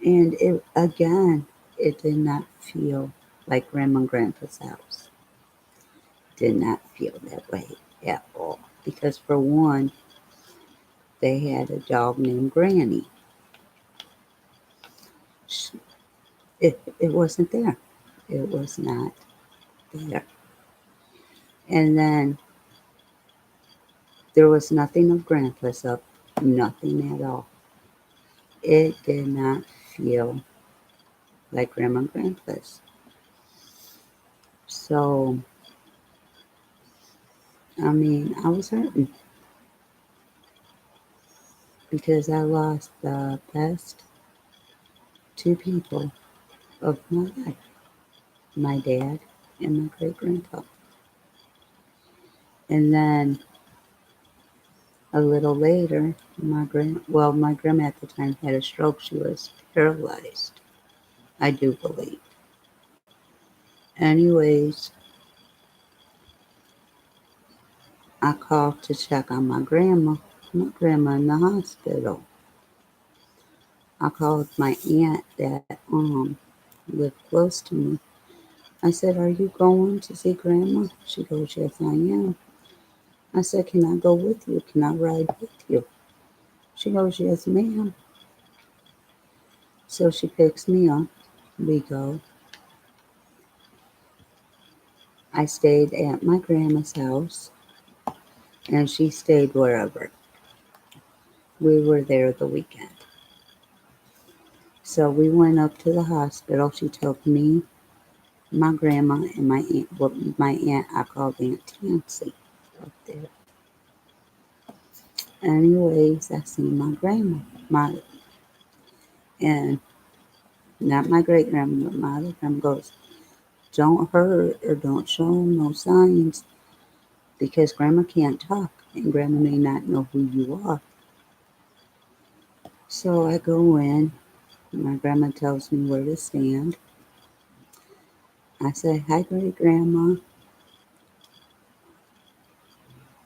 Speaker 1: And it did not feel like grandma and grandpa's house. Did not feel that way at all. Because for one, they had a dog named Granny. It wasn't there. It was not there. And then there was nothing of grandpa's up, nothing at all. It did not feel like grandma and grandpa's. So, I mean, I was hurting because I lost the best two people of my life, my dad and my great grandpa. And then a little later, my grandma at the time had a stroke. She was paralyzed, I do believe. Anyways, I called to check on my grandma in the hospital. I called my aunt that lived close to me. I said, "Are you going to see grandma?" She goes, "Yes, I am." I said, "Can I go with you? Can I ride with you?" She goes, "Yes, ma'am." So she picks me up. We go. I stayed at my grandma's house and she stayed wherever. We were there the weekend. So we went up to the hospital. She took me, my grandma, and my aunt, I called Aunt Tansy up there. Anyways, I seen my grandma, and not my great grandma, but my other grandma goes, "Don't hurt or don't show no signs because grandma can't talk and grandma may not know who you are." So I go in. My grandma tells me where to stand. I say, "Hi, great grandma."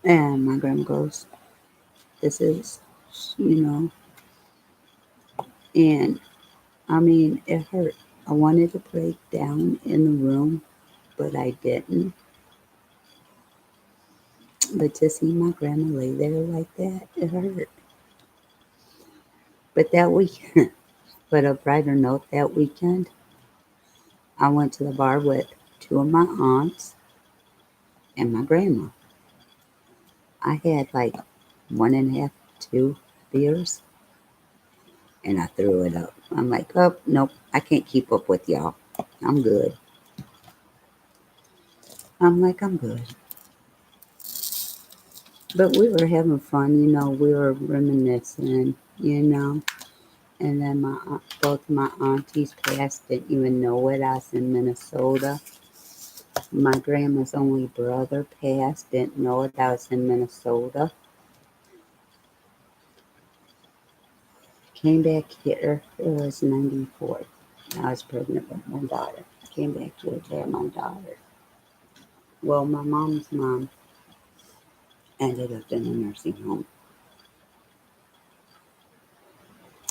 Speaker 1: And my grandma goes, "This is, you know," and I mean, it hurt. I wanted to break down in the room, but I didn't. But to see my grandma lay there like that, it hurt. But that weekend, but a brighter note, that weekend, I went to the bar with two of my aunts and my grandma. I had like one and a half, two beers, and I threw it up. I'm like, oh, nope, I can't keep up with y'all. I'm good. I'm good. But we were having fun, we were reminiscing. And then both my aunties passed, didn't even know it. I was in Minnesota. My grandma's only brother passed, didn't know it. I was in Minnesota. Came back here, it was 94. I was pregnant with my daughter. Came back here to have my daughter. Well, my mom's mom ended up in a nursing home.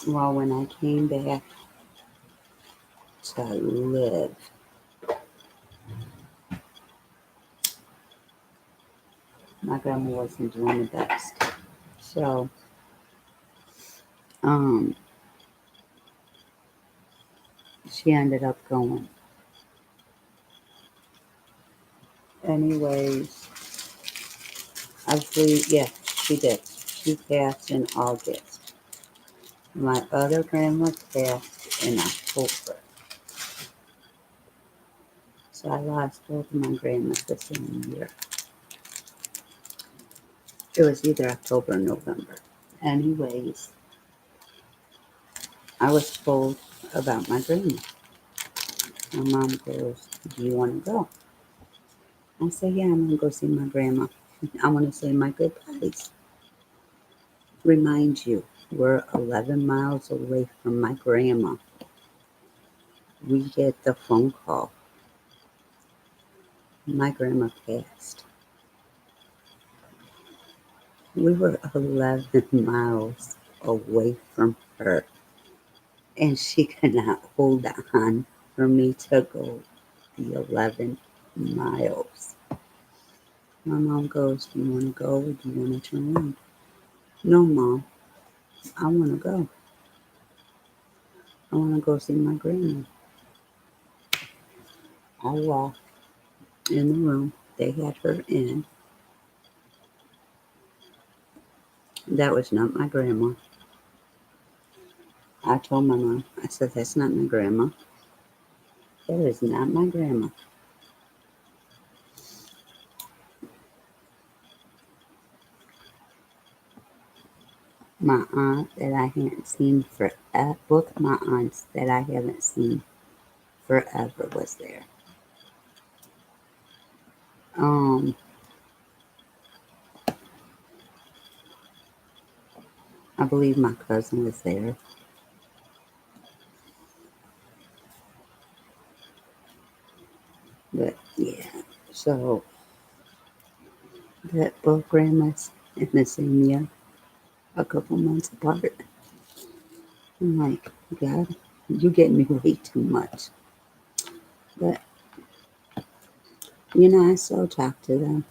Speaker 1: Well, when I came back to live, my grandma wasn't doing the best. So, um, she ended up going. Anyways, I believe, yeah, she did. She passed in August. My other grandma passed in October. So I lost both of my grandmas the same year. It was either October or November. Anyways, I was told about my grandma. My mom goes, do you want to go? I said, yeah, I'm going to go see my grandma. I want to say my goodbyes. Remind you, we're 11 miles away from my grandma. We get the phone call. My grandma passed. We were 11 miles away from her, and she could not hold on for me to go the 11 miles. My mom goes, do you want to go or do you want to turn around? No, Mom, I want to go. I want to go see my grandma. I walked in the room. They had her in. That was not my grandma. I told my mom, I said, that's not my grandma. That is not my grandma. My aunt that I hadn't seen for both my aunts that I haven't seen forever was there. Um, I believe my cousin was there. But yeah, so that both grandmas in the same year, a couple months apart. I'm like, God, you get me way too much. But I still talk to them,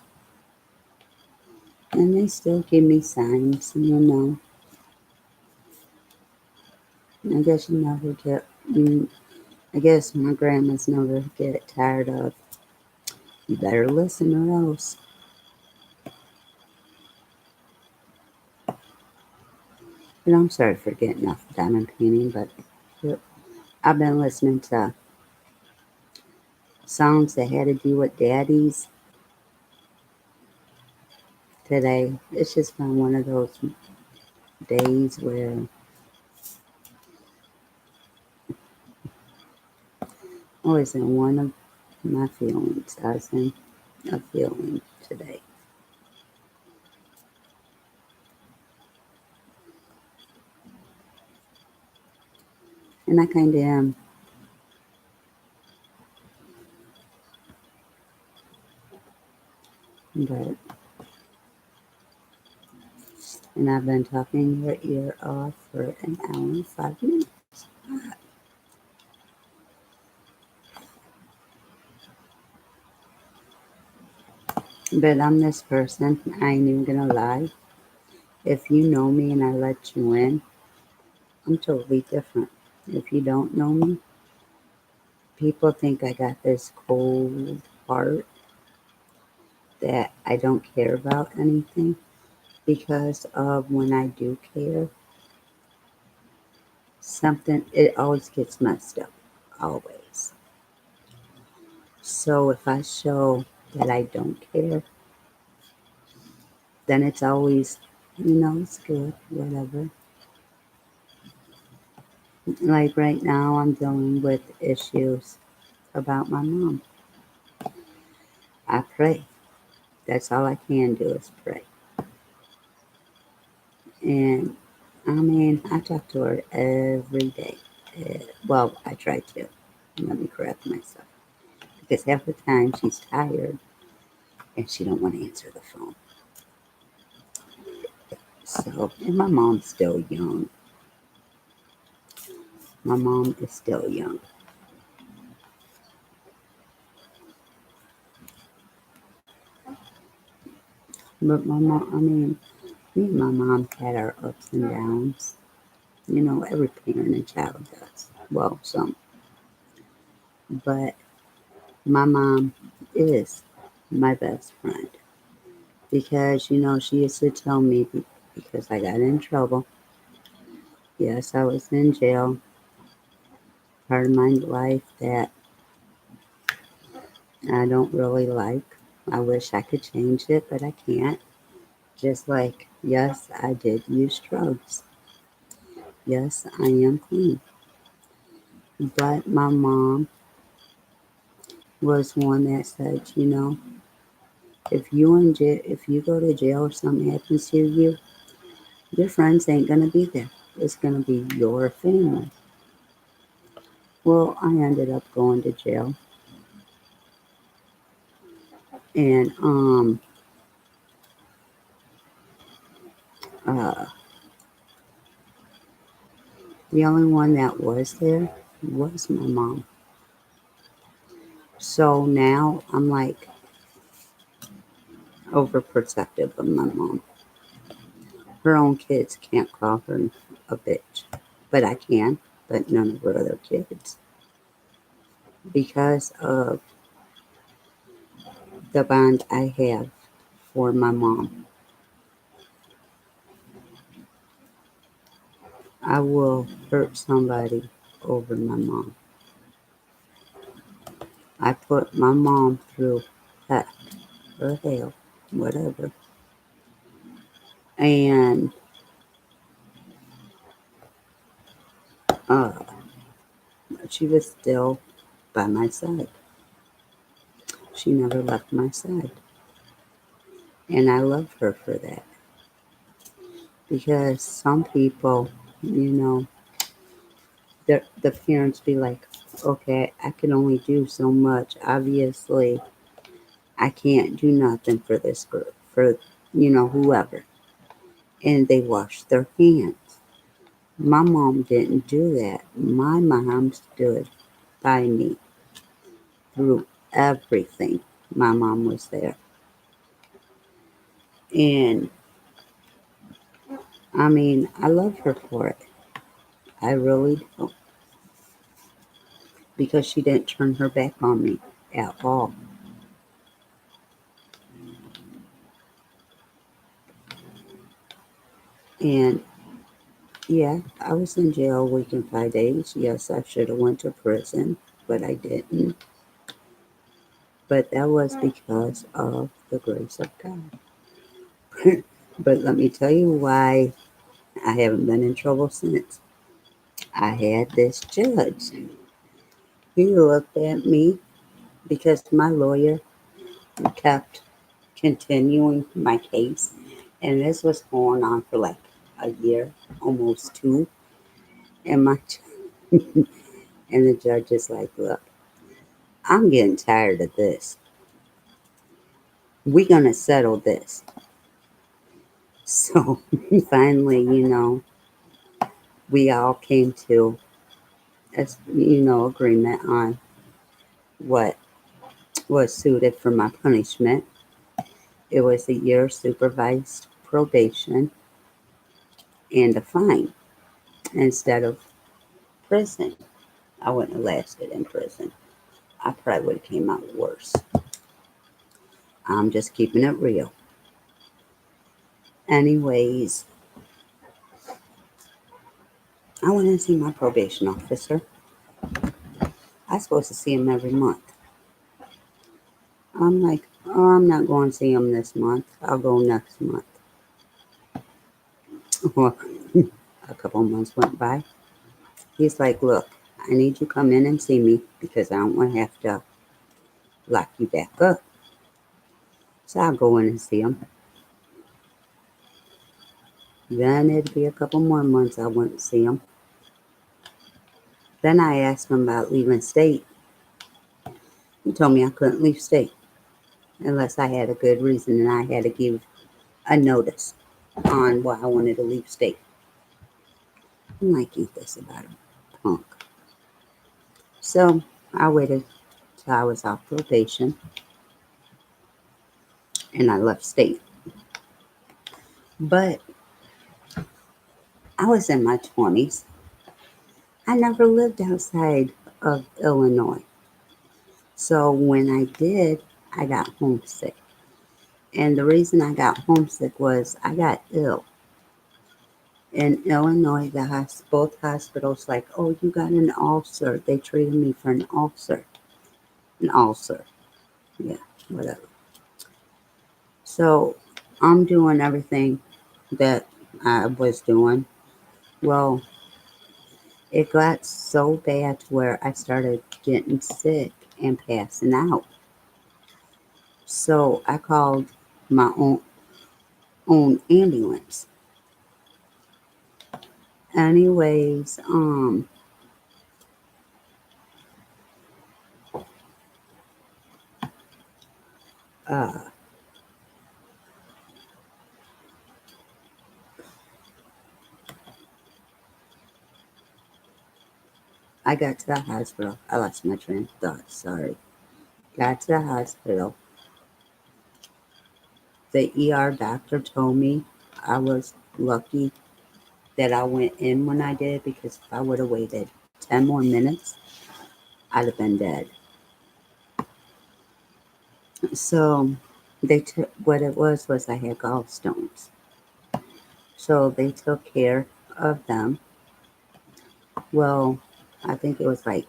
Speaker 1: and they still give me signs. I guess you never get. I guess my grandmas never get tired of. You better listen or else. And I'm sorry for getting off diamond painting, but yep, I've been listening to songs that had to do with daddies today. It's just been one of those days where I was in one of my feelings. I was in a feeling today. And I kind of am. But, and I've been talking your ear off for an hour and 5 minutes. But I'm this person. I ain't even gonna lie. If you know me and I let you in, I'm totally different. If you don't know me, people think I got this cold heart that I don't care about anything because of when I do care, something, it always gets messed up. Always. So if I show that I don't care, then it's always, it's good, whatever. Like right now, I'm dealing with issues about my mom. I pray. That's all I can do is pray. And I mean, I talk to her every day. Well, I try to. Let me correct myself. Because half the time she's tired and she don't want to answer the phone. So, and my mom's still young. My mom is still young. But my mom, I mean, me and my mom had our ups and downs. Every parent and child does. Well, some. But my mom is my best friend because, she used to tell me because I got in trouble. Yes, I was in jail. Part of my life that I don't really like. I wish I could change it, but I can't. Just like, yes, I did use drugs. Yes, I am clean. But my mom was one that said, if you go to jail or something happens to you, your friends ain't gonna be there. It's gonna be your family. Well, I ended up going to jail, and uh, the only one that was there was my mom. So now I'm like overprotective of my mom. Her own kids can't call her a bitch, but I can. But none of her other kids because of the bond I have for my mom. I will hurt somebody over my mom. I put my mom through heck or hell, whatever. And uh, she was still by my side. She never left my side. And I love her for that. Because some people, you know, the parents be like, okay, I can only do so much. Obviously, I can't do nothing for this group, for, whoever. And they wash their hands. My mom didn't do that. My mom stood by me through everything. My mom was there. And I mean, I love her for it. I really do. Because she didn't turn her back on me at all. And yeah, I was in jail a week and 5 days. Yes, I should have went to prison, but I didn't. But that was because of the grace of God. But let me tell you why I haven't been in trouble since. I had this judge. He looked at me because my lawyer kept continuing my case, and this was going on for like a year, almost two. And and the judge is like, "Look, I'm getting tired of this. We're gonna settle this." So finally, we all came to agreement on what was suited for my punishment. It was a year supervised probation and a fine instead of prison. I wouldn't have lasted in prison. I probably would have came out worse. I'm just keeping it real. Anyways, I went and see my probation officer. I'm supposed to see him every month. I'm like, oh, I'm not going to see him this month. I'll go next month. Well, a couple months went by. He's like, look, I need you to come in and see me because I don't want to have to lock you back up. So I'll go in and see him. Then it'd be a couple more months I wouldn't see him. Then I asked him about leaving state. He told me I couldn't leave state unless I had a good reason and I had to give a notice on why I wanted to leave state. I'm like, eat this about a punk. So I waited till I was off probation and I left state. But I was in my 20s. I never lived outside of Illinois. So when I did, I got homesick. And the reason I got homesick was I got ill. In Illinois, both hospitals like, oh, you got an ulcer. They treated me for an ulcer. An ulcer. Yeah, whatever. So I'm doing everything that I was doing. Well, it got so bad to where I started getting sick and passing out. So I called my own ambulance. Anyways, uh, I got to the hospital. I lost my train of thought. Sorry. Got to the hospital. The ER doctor told me I was lucky that I went in when I did because if I would have waited 10 more minutes, I'd have been dead. So they took what it was I had gallstones. So they took care of them. Well, I think it was like,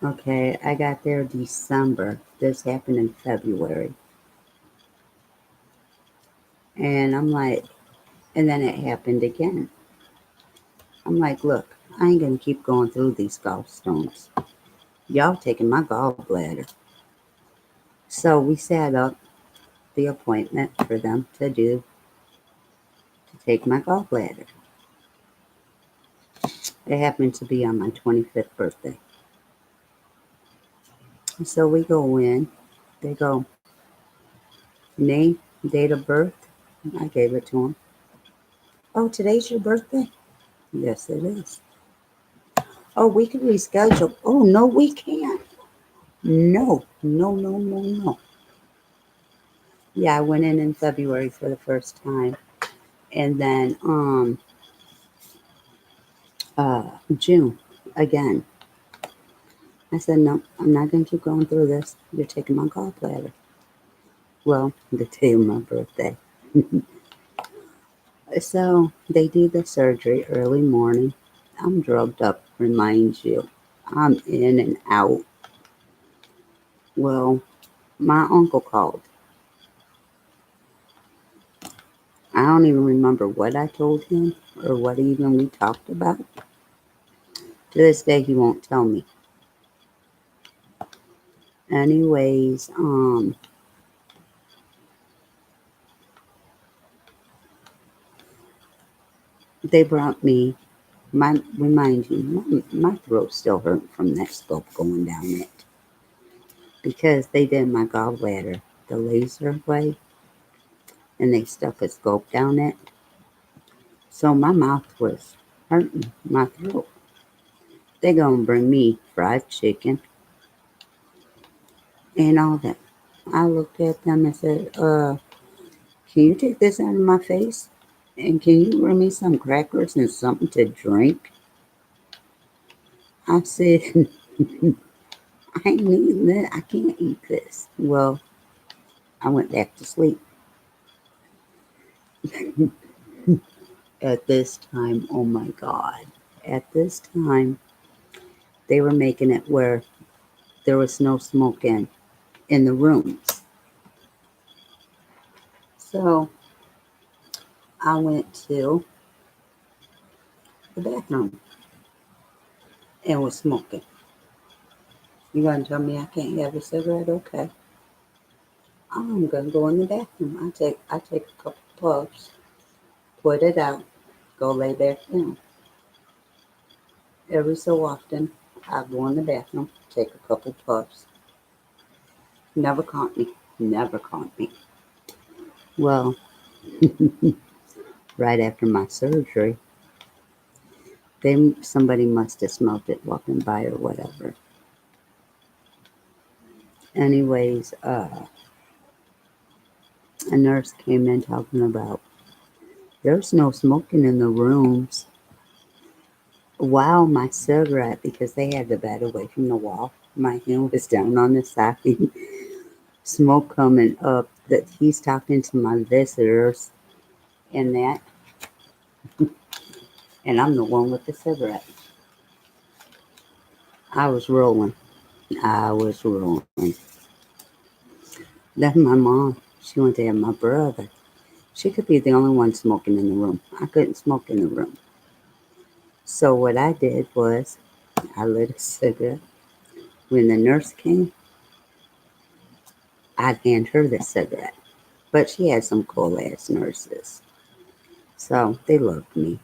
Speaker 1: okay, I got there December. This happened in February. And I'm like, and then it happened again. I'm like, look, I ain't gonna keep going through these gallstones. Y'all taking my gallbladder. So we set up the appointment for them to take my gallbladder. It happened to be on my 25th birthday. So we go in. They go, name, date of birth. I gave it to them. Oh, today's your birthday? Yes, it is. Oh, we can reschedule. Oh, no, we can't. No, no, no, no, no. Yeah, I went in February for the first time. And then uh, June again. I said, no, I'm not going to keep going through this. You're taking my gallbladder. Well, the day of my birthday. So they do the surgery early morning. I'm drugged up, reminds you. I'm in and out. Well, my uncle called. I don't even remember what I told him or what even we talked about. To this day, he won't tell me. Anyways, they brought me. Remind you, my throat's still hurting from that scope going down it because they did my gallbladder the laser way and they stuck a scope down it. So my mouth was hurting, my throat. They gonna bring me fried chicken, and all that. I looked at them and said, can you take this out of my face? And can you bring me some crackers and something to drink? I said, I ain't eating that. I can't eat this. Well, I went back to sleep. At this time, oh my God. At this time, they were making it where there was no smoke in the rooms. So I went to the bathroom and was smoking. You gonna tell me I can't have a cigarette? Okay. I'm gonna go in the bathroom. I take a couple puffs, put it out, go lay back down. Every so often, I go in the bathroom, take a couple puffs. Never caught me. Never caught me. Well, right after my surgery, somebody must have smelled it walking by or whatever. Anyways, a nurse came in talking about there's no smoking in the rooms. Wow, my cigarette, because they had the bed away from the wall. My hand was down on the side, smoke coming up. That he's talking to my visitors and that, and I'm the one with the cigarette. I was rolling. I was rolling. Then my mom, she went to have my brother. She could be the only one smoking in the room. I couldn't smoke in the room. So what I did was I lit a cigarette. When the nurse came, I'd hand her the cigarette. But she had some cool ass nurses. So they loved me.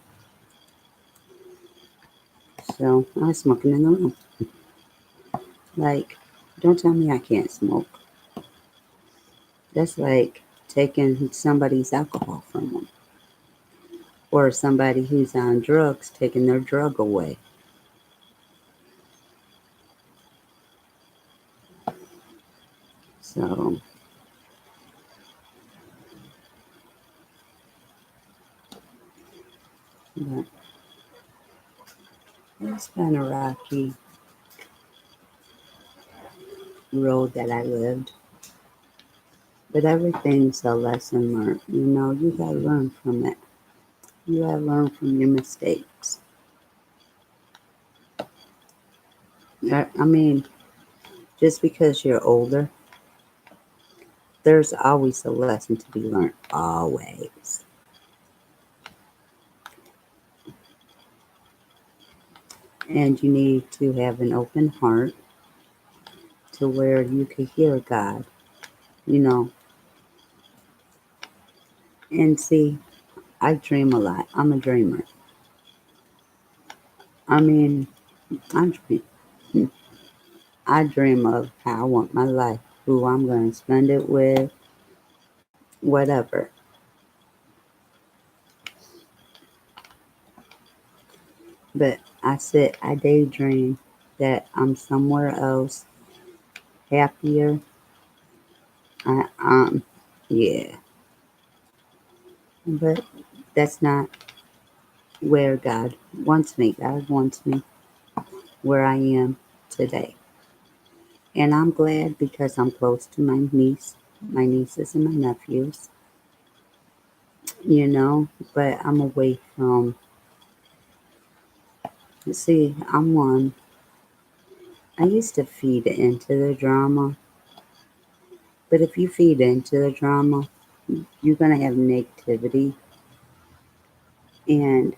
Speaker 1: So I was smoking in the room. Like, don't tell me I can't smoke. That's like taking somebody's alcohol from them. Or somebody who's on drugs taking their drug away. So, but it's been a rocky road that I lived. But everything's a lesson learned. You know, you gotta learn from it. You gotta learn from your mistakes. I mean, just because you're older, there's always a lesson to be learned. Always. And you need to have an open heart to where you can hear God, you know. And see, I dream a lot. I'm a dreamer. I mean, I dream. I dream of how I want my life, who I'm going to spend it with, whatever. But I daydream that I'm somewhere else, happier. I yeah. But that's not where God wants me. God wants me where I am today. And I'm glad because I'm close to my nieces and my nephews, you know, but I'm away from, see, I'm one. I used to feed into the drama, but if you feed into the drama, you're going to have negativity and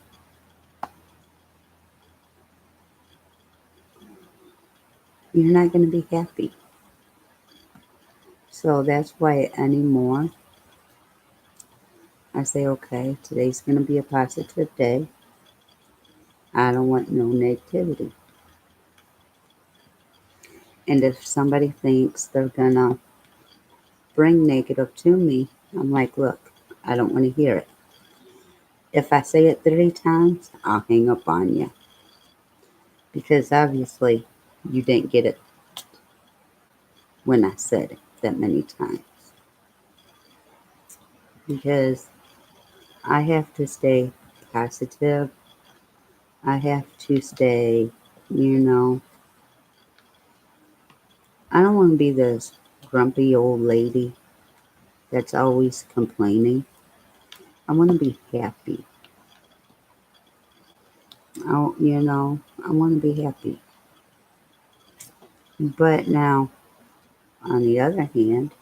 Speaker 1: you're not going to be happy. So that's why anymore I say, okay, today's going to be a positive day. I don't want no negativity. And if somebody thinks they're going to bring negative to me, I'm like, look, I don't want to hear it. If I say it 3 times, I'll hang up on you because obviously you didn't get it when I said it that many times because I have to stay positive. I have to stay, you know, I don't want to be this grumpy old lady that's always complaining. I want to be happy. I want to be happy. But now, on the other hand,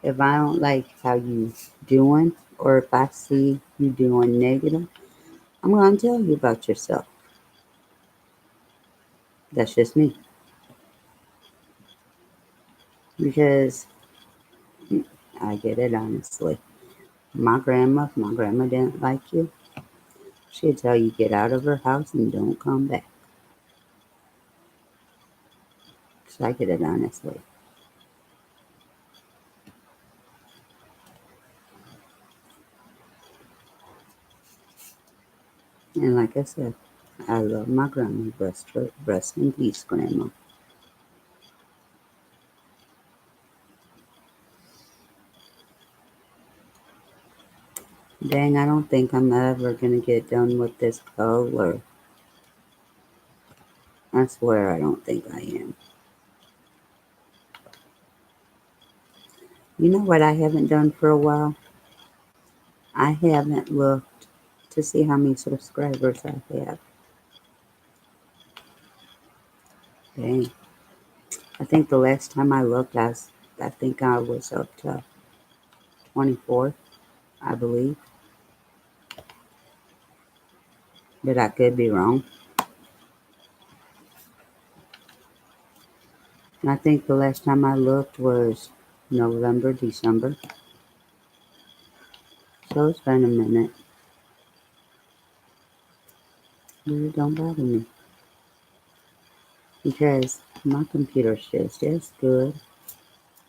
Speaker 1: if I don't like how you doing, or if I see you doing negative, I'm going to tell you about yourself. That's just me. Because I get it honestly. If my grandma didn't like you, she'd tell you get out of her house and don't come back. So I get it honestly. And like I said, I love my grandma. Rest in peace, grandma. Dang, I don't think I'm ever gonna get done with this color. I swear I don't think I am. You know what I haven't done for a while? I haven't looked to see how many subscribers I have. Dang. I think the last time I looked, I think I was up to 24, I believe. But I could be wrong. I think the last time I looked was November, December. So it's been a minute. But it don't bother me. Because my computer's just as good,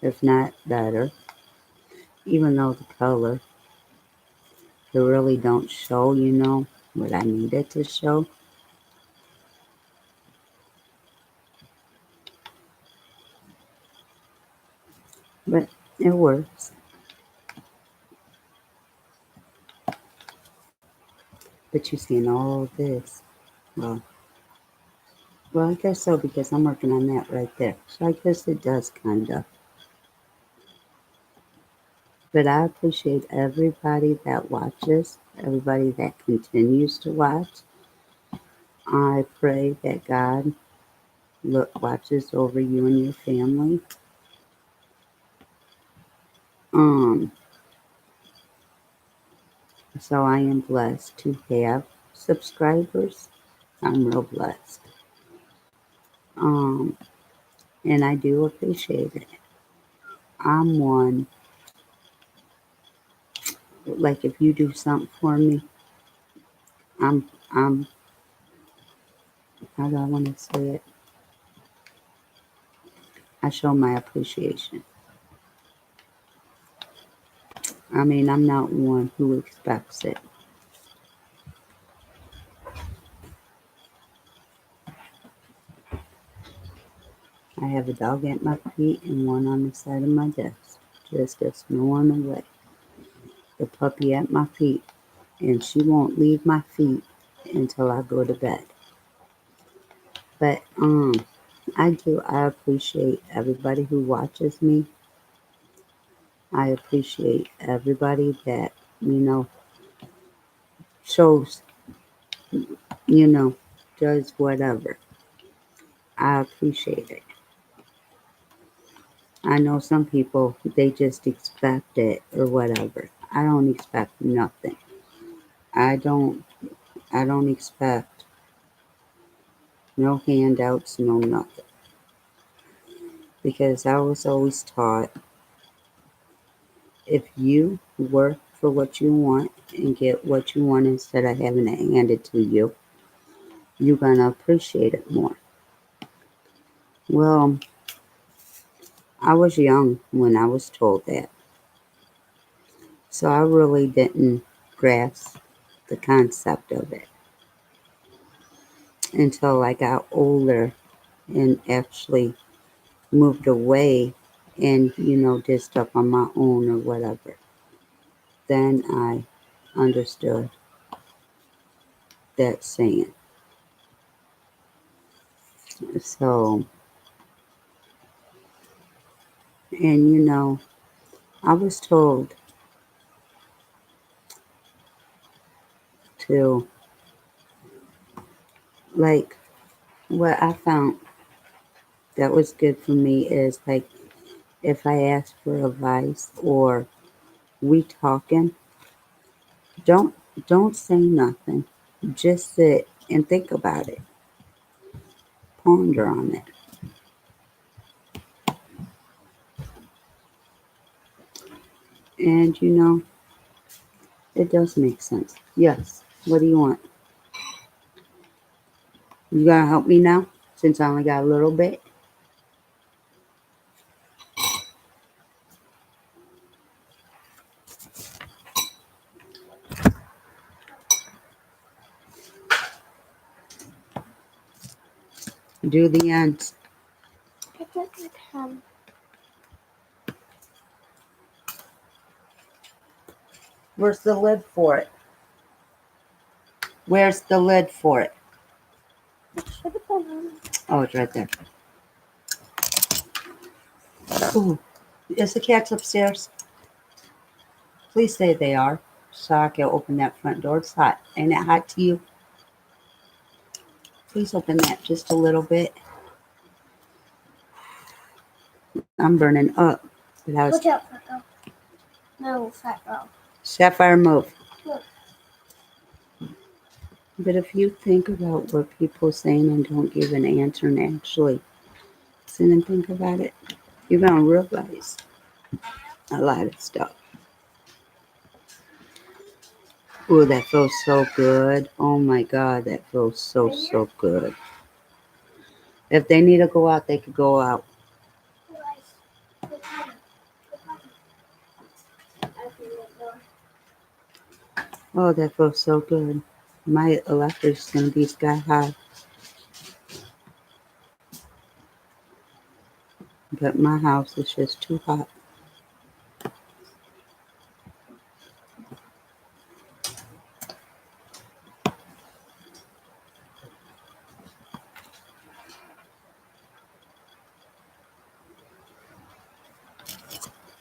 Speaker 1: if not better. Even though the color, it really don't show, what I need it to show. But it works. But you're seeing all this. Well, well, I guess so because I'm working on that right there. So I guess it does kind of. But I appreciate everybody that watches, everybody that continues to watch. I pray that God watches over you and your family. Um, so I am blessed to have subscribers. I'm real blessed. Um, and I do appreciate it. I'm one, like if you do something for me, I'm, how do I want to say it? I show my appreciation. I mean, I'm not one who expects it. I have a dog at my feet and one on the side of my desk, just a snoring away. The puppy at my feet, and she won't leave my feet until I go to bed. But I appreciate everybody who watches me. I appreciate everybody that, you know, shows, you know, does whatever. I appreciate it. I know some people, they just expect it or whatever. I don't expect nothing. I don't, I don't expect no handouts, no nothing. Because I was always taught if you work for what you want and get what you want instead of having it handed to you, you're going to appreciate it more. Well, I was young when I was told that. So I really didn't grasp the concept of it until I got older and actually moved away and, did stuff on my own or whatever, then I understood that saying. So, and I was told to, like, what I found that was good for me is like if I ask for advice or we talking, don't don't say nothing. Just sit and think about it. Ponder on it. And it does make sense. Yes. What do you want? You gonna help me now? Since I only got a little bit. Do the ends.
Speaker 2: I put my pen.
Speaker 1: Where's the lid for it? Where's the lid for it?
Speaker 2: It should have been on.
Speaker 1: Oh, it's right there. Ooh, is the cats upstairs? Please say they are, so I can open that front door. It's hot. Ain't it hot to you? Please open that just a little bit. I'm burning up. But I was
Speaker 2: Watch out, Fat Girl. No, Fat Girl.
Speaker 1: Sapphire move.
Speaker 2: Look.
Speaker 1: But if you think about what people are saying and don't give an answer and actually sit and think about it, you're gonna realize a lot of stuff. Oh, that feels so good. Oh my God, that feels so good. If they need to go out, they could go out. Oh, that feels so good. My electric's gonna be sky high, but my house is just too hot.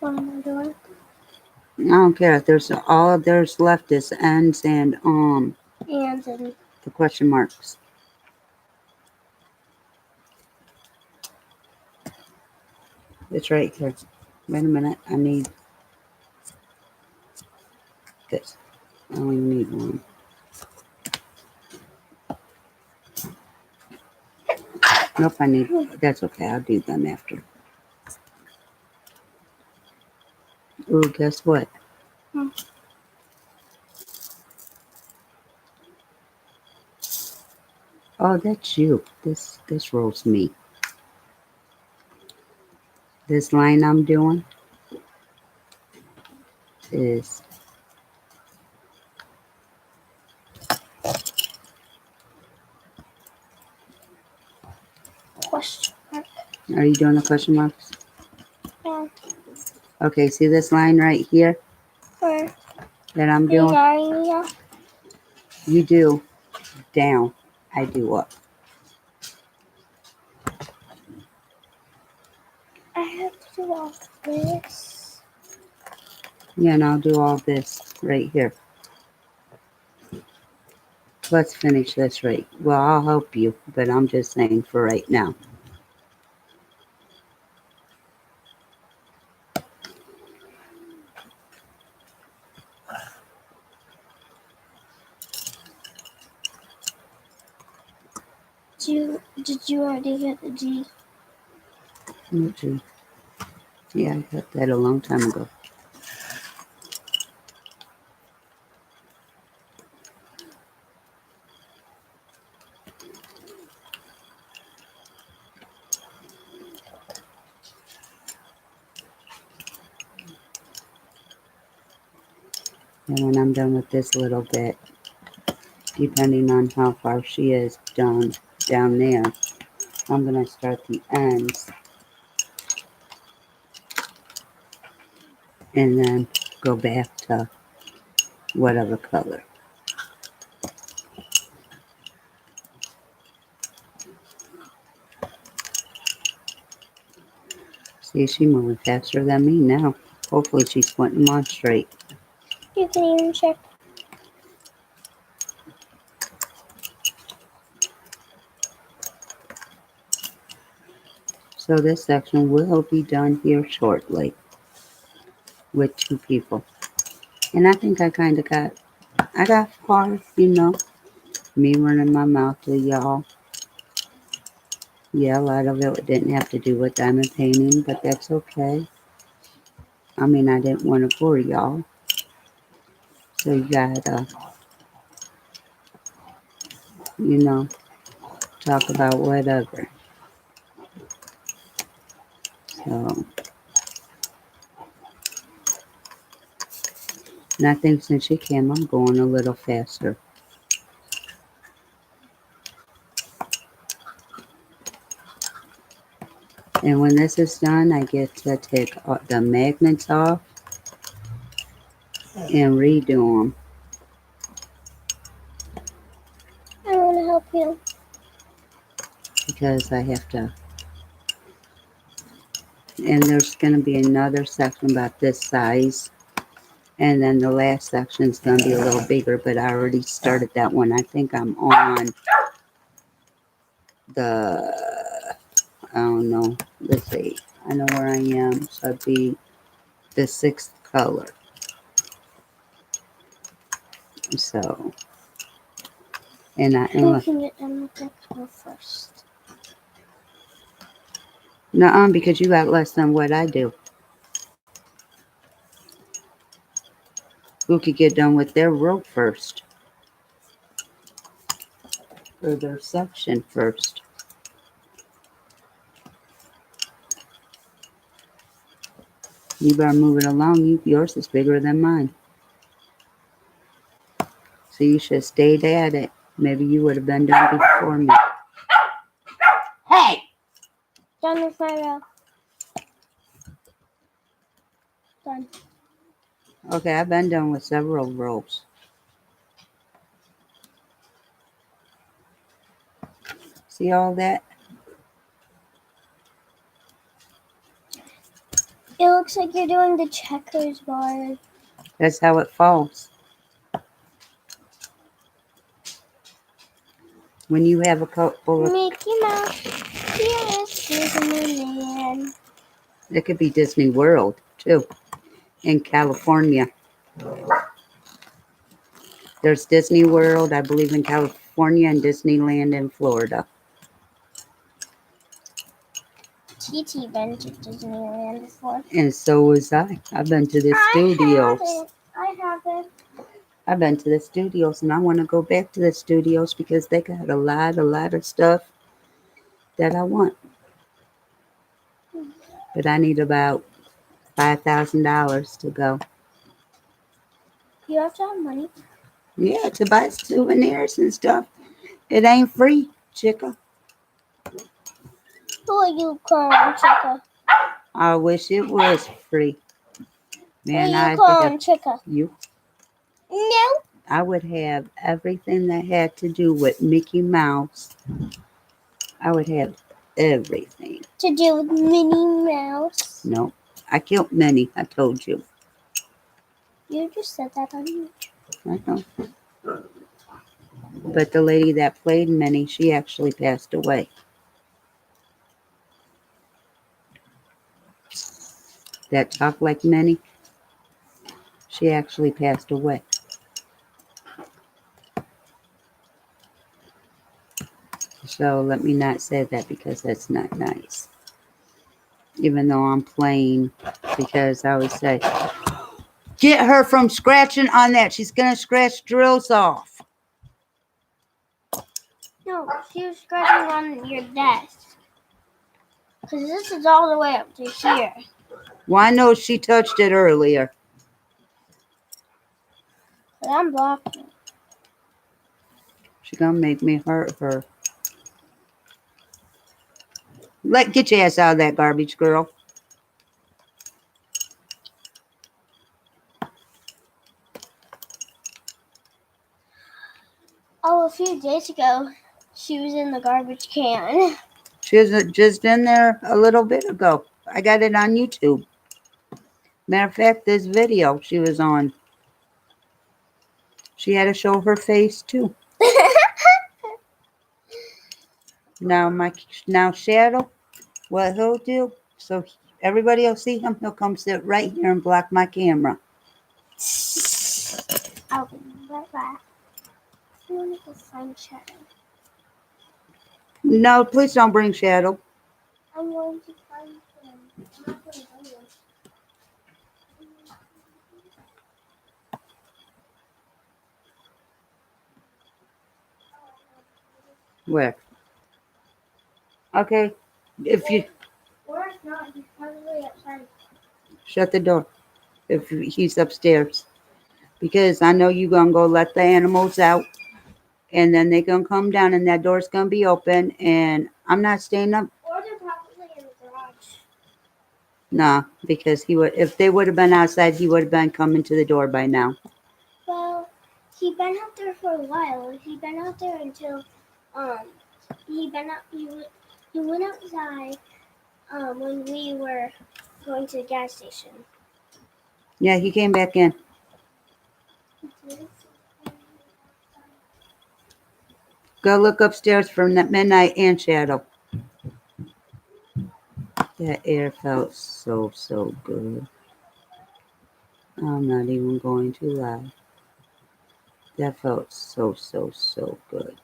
Speaker 2: What am I doing?
Speaker 1: I don't care. There's all there's left is ends and
Speaker 2: And
Speaker 1: the question marks. It's right here. Wait a minute. I need this. I only need one. Nope, I need. That's okay. I'll do them after. Ooh, guess what?
Speaker 2: Hmm.
Speaker 1: Oh, that's you. This rolls me. This line I'm doing is
Speaker 2: question mark.
Speaker 1: are you doing the question marks?
Speaker 2: Yeah.
Speaker 1: Okay, see this line right here
Speaker 2: Where?
Speaker 1: that I'm
Speaker 2: You
Speaker 1: doing?
Speaker 2: got yeah.
Speaker 1: You do down. I do up.
Speaker 2: I have to do all this.
Speaker 1: Yeah, and I'll do all this right here. Let's finish this right. Well, I'll help you, but I'm just saying for right now.
Speaker 2: Did you already get the G?
Speaker 1: Okay. Yeah, I got that a long time ago. And when I'm done with this little bit, depending on how far she is down there, I'm gonna start the ends and then go back to whatever color. See, she's moving faster than me now. Hopefully she's putting them on straight.
Speaker 2: You can even check.
Speaker 1: So this section will be done here shortly with 2 people. And I think I kind of I got far, me running my mouth to y'all. Yeah, a lot of it didn't have to do with diamond painting, but that's okay. I mean, I didn't want to bore y'all. So you gotta, you know, talk about whatever. So, and I think since she came, I'm going a little faster. And when this is done, I get to take the magnets off and redo them
Speaker 2: I want to help you.
Speaker 1: because I have to. And there's going to be another section about this size. And then the last section is going to be a little bigger, but I already started that one. I think I'm on the, I don't know, let's see. I know where I am. So it'd be the 6th color. So, and
Speaker 2: You can get done with that color first.
Speaker 1: no, because you got less than what I do. Who could get done with their row first? Or their section first? You better move it along. Yours is bigger than mine. So you should have stayed at it. Maybe you would have been done before me. Hey!
Speaker 2: Done with my row. Done.
Speaker 1: Okay, I've been done with several rows. See all that?
Speaker 2: It looks like you're doing the checkers bar.
Speaker 1: That's how it falls. When you have a couple of,
Speaker 2: Mickey Mouse, yes, Disneyland.
Speaker 1: it could be Disney World too, in California. There's Disney World, I believe, in California, and Disneyland in Florida.
Speaker 2: TT been to Disneyland before.
Speaker 1: And so was I. I've been to the studios.
Speaker 2: I haven't.
Speaker 1: I've been to the studios, and I want to go back to the studios because they got a lot of stuff that I want. But I need about $5,000 to go.
Speaker 2: You have to have money.
Speaker 1: Yeah, to buy souvenirs and stuff. It ain't free, chicka.
Speaker 2: Who are you calling Chica?
Speaker 1: I wish it was free.
Speaker 2: Who
Speaker 1: Man,
Speaker 2: are you
Speaker 1: I'd
Speaker 2: calling
Speaker 1: have
Speaker 2: Chica?
Speaker 1: you.
Speaker 2: No.
Speaker 1: I would have everything that had to do with Mickey Mouse. I would have everything.
Speaker 2: To do with Minnie Mouse.
Speaker 1: No, I killed Minnie. I told you.
Speaker 2: You just said that on you.
Speaker 1: I know. But the lady that played Minnie, she actually passed away. That talked like Minnie, she actually passed away. So let me not say that because that's not nice. Even though I'm playing, because I always say, get her from scratching on that. She's going to scratch drills off.
Speaker 2: No, she was scratching on your desk. Because this is all the way up to here.
Speaker 1: Well, I know she touched it earlier.
Speaker 2: But I'm blocking.
Speaker 1: She's going to make me hurt her. Get your ass out of that garbage, girl.
Speaker 2: Oh, a few days ago, she was in the garbage can.
Speaker 1: She was just in there a little bit ago. I got it on YouTube. Matter of fact, this video she was on, she had to show her face too. Now Shadow, what he'll do, so everybody will see him, he'll come sit right here and block my camera.
Speaker 2: I'll be right back. I want to go find Shadow.
Speaker 1: No, please don't bring Shadow.
Speaker 2: I'm going to find him. I'm not going to go there.
Speaker 1: Where? Okay, if you
Speaker 2: Or if not, he's probably outside.
Speaker 1: shut the door, if he's upstairs. Because I know you're going to go let the animals out. And then they're going to come down and that door's going to be open. And I'm not staying up.
Speaker 2: Or they're probably in the garage.
Speaker 1: Nah, because he would, if they would have been outside, he would have been coming to the door by now.
Speaker 2: Well, he'd been out there for a while. He'd been out there until, he went outside, when we were going to the gas station.
Speaker 1: Yeah, he came back in. Go look upstairs for Midnight and Shadow. That air felt so, so good. I'm not even going to lie. That felt so, so, so good.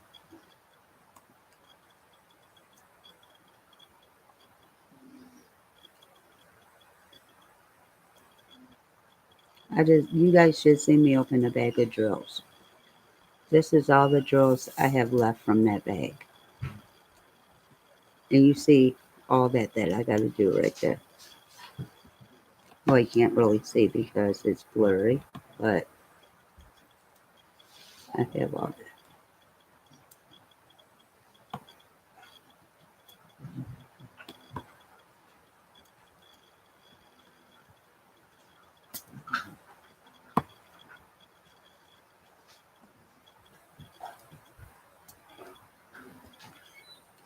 Speaker 1: You guys should see me open a bag of drills. This is all the drills I have left from that bag. And you see all that I got to do right there. Well, you can't really see because it's blurry, but I have all that.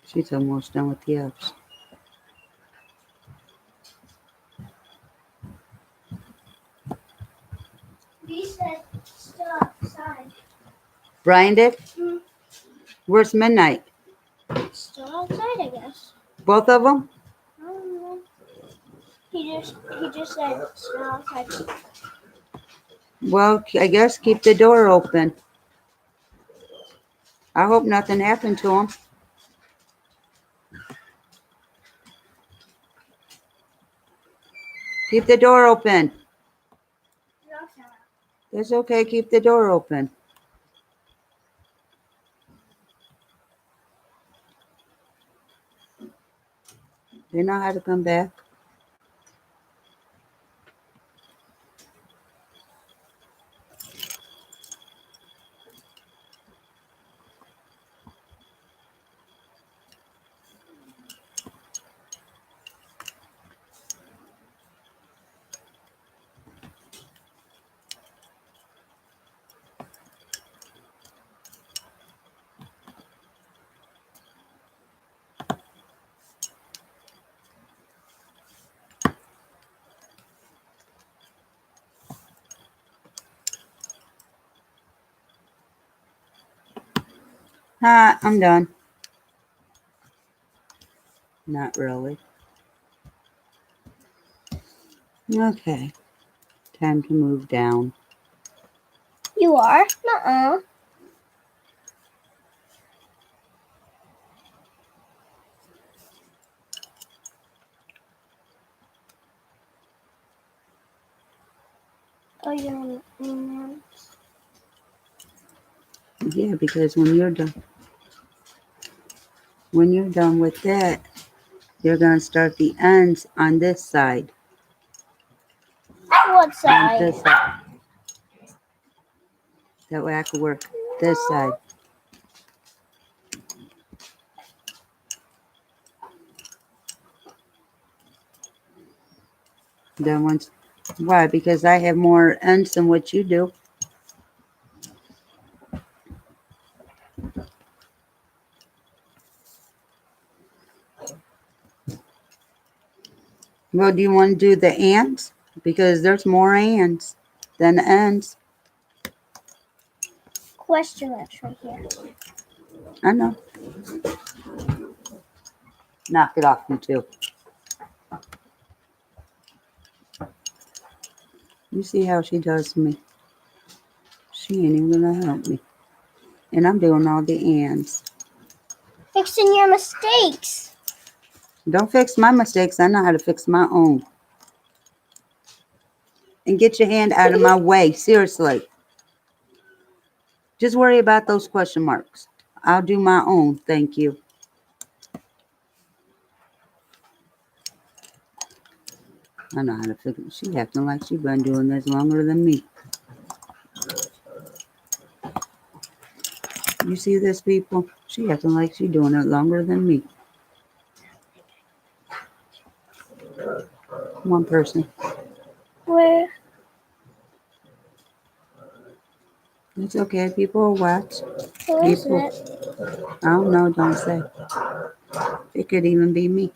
Speaker 1: She's almost done with the ups.
Speaker 2: He said still outside.
Speaker 1: Brian did?
Speaker 2: Hmm.
Speaker 1: Where's Midnight?
Speaker 2: Still outside, I guess.
Speaker 1: Both of them?
Speaker 2: I don't know. He just said still outside.
Speaker 1: Well, I guess keep the door open. I hope nothing happened to him. Keep the door open. It's okay. Keep the door open. They know how to come back. I'm done. Not really. Okay. Time to move down.
Speaker 2: You are? Nuh-uh. Oh, you're on the
Speaker 1: Yeah, because when you're done with that, you're gonna start the ends on this side.
Speaker 2: What
Speaker 1: On
Speaker 2: side?
Speaker 1: this side. That way I can work this side. Then once, why? Because I have more ends than what you do. Well, do you want to do the ants? Because there's more ants than ends.
Speaker 2: Question marks right here.
Speaker 1: I know. Knock it off, you two. You see how she does me? She ain't even gonna help me. And I'm doing all the ants.
Speaker 2: Fixing your mistakes.
Speaker 1: Don't fix my mistakes. I know how to fix my own. And get your hand out of my way. Seriously. Just worry about those question marks. I'll do my own. Thank you. I know how to fix it. She acting like she been doing this longer than me. You see this, people? She acting like she doing it longer than me. One person.
Speaker 2: Where?
Speaker 1: It's okay. People will watch.
Speaker 2: Who is
Speaker 1: People.
Speaker 2: it?
Speaker 1: I don't know. Don't say. It could even be me.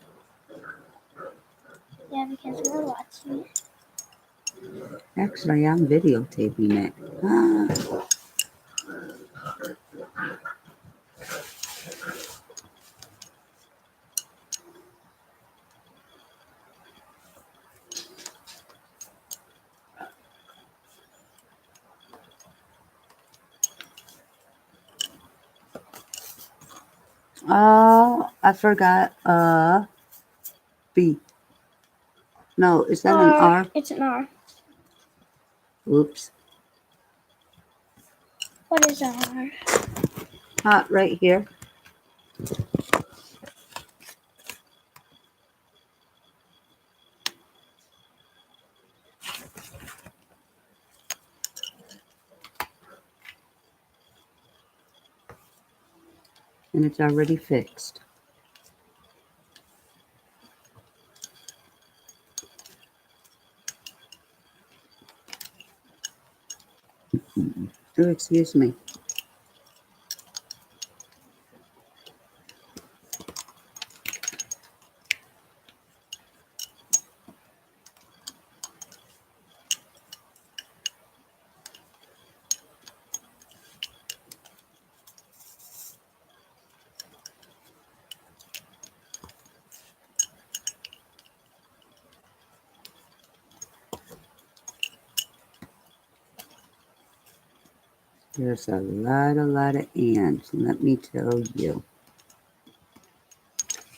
Speaker 2: Yeah, because we're watching it.
Speaker 1: Actually, I'm videotaping it. Ah. Oh, I forgot. B. No, is that an R?
Speaker 2: It's an R.
Speaker 1: Oops.
Speaker 2: What is R?
Speaker 1: Hot right here. And it's already fixed. Oh, excuse me. There's a lot of ants, let me tell you.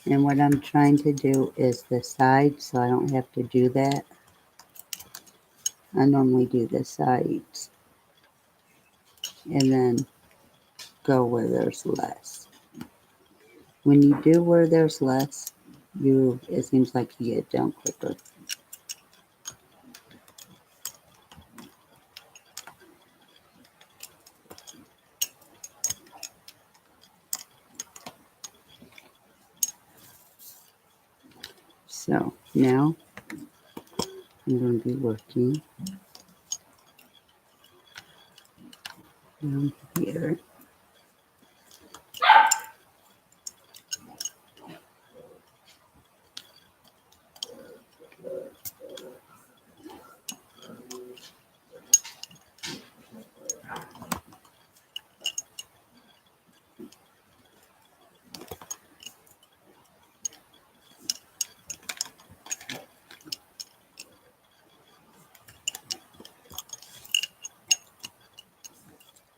Speaker 1: And what I'm trying to do is the side, so I don't have to do that. I normally do the sides and then go where there's less. When you do where there's less, it seems like you get done quicker. So now I'm going to be working down here.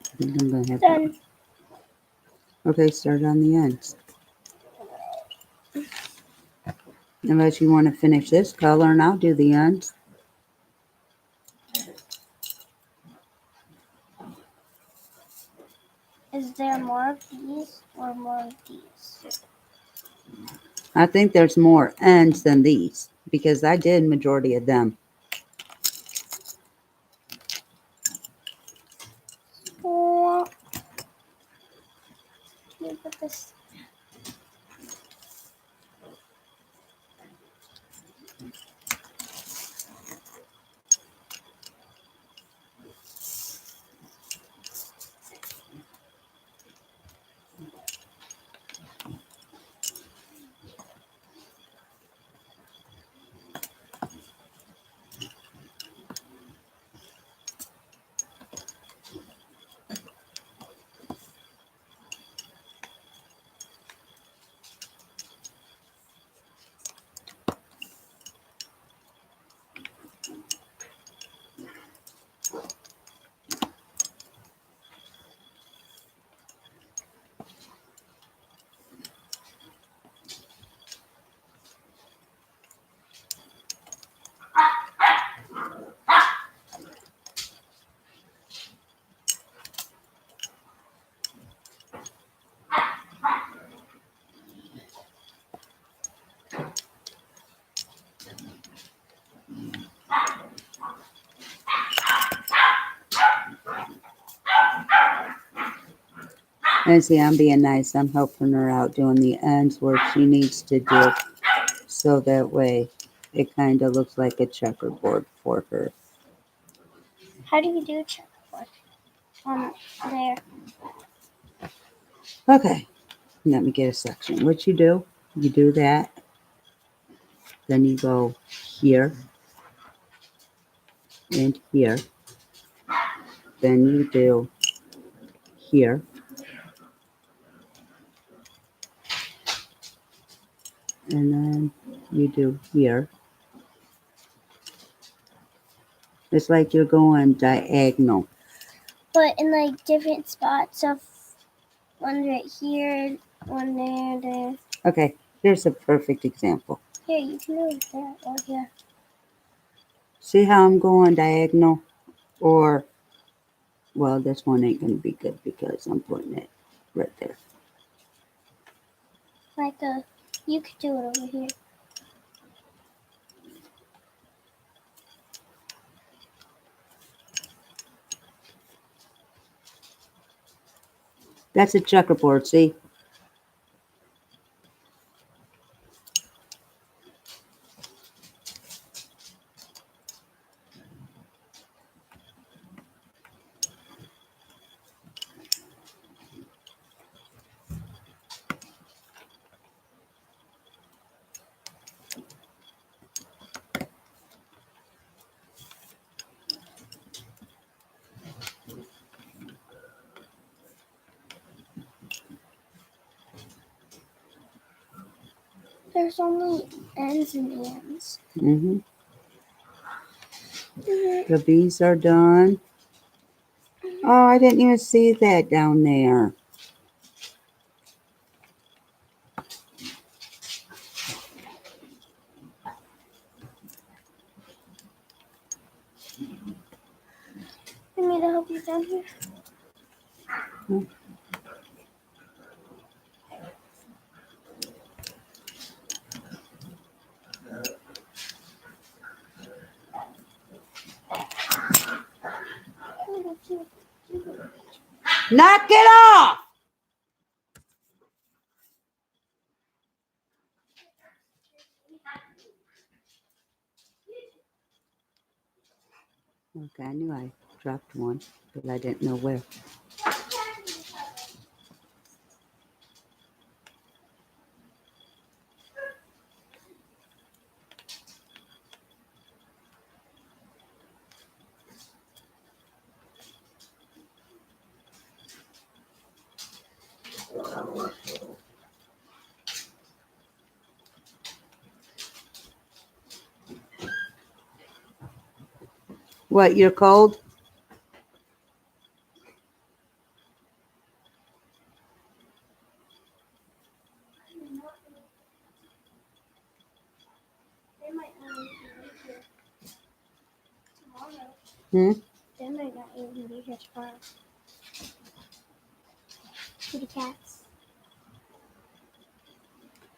Speaker 1: I think I'm going to have
Speaker 2: Done.
Speaker 1: to. Okay, start on the ends. Unless you want to finish this color and I'll do the ends.
Speaker 2: Is there more of these or more of these?
Speaker 1: I think there's more ends than these because I did majority of them.
Speaker 2: Oh, can you put this?
Speaker 1: And see, I'm being nice. I'm helping her out doing the ends where she needs to do. So that way it kind of looks like a checkerboard for her.
Speaker 2: How do you do checkerboard? There.
Speaker 1: Okay, let me get a section. What you do that. Then you go here and here. Then you do here. And then you do here. It's like you're going diagonal.
Speaker 2: But in like different spots of one right here, one there.
Speaker 1: Okay, here's a perfect example.
Speaker 2: Here, you can do it there or here.
Speaker 1: See how I'm going diagonal? Or, well, this one ain't going to be good because I'm putting it right there.
Speaker 2: You could do it over here.
Speaker 1: That's a checkerboard, see?
Speaker 2: There's only ends and ends.
Speaker 1: Mm-hmm. The bees are done. Oh, I didn't even see that down there.
Speaker 2: You need to help you down here?
Speaker 1: Knock it off! Okay, I knew I dropped one, but I didn't know where. What, you're cold? Hmm?
Speaker 2: They might not even be here tomorrow. Kitty cats.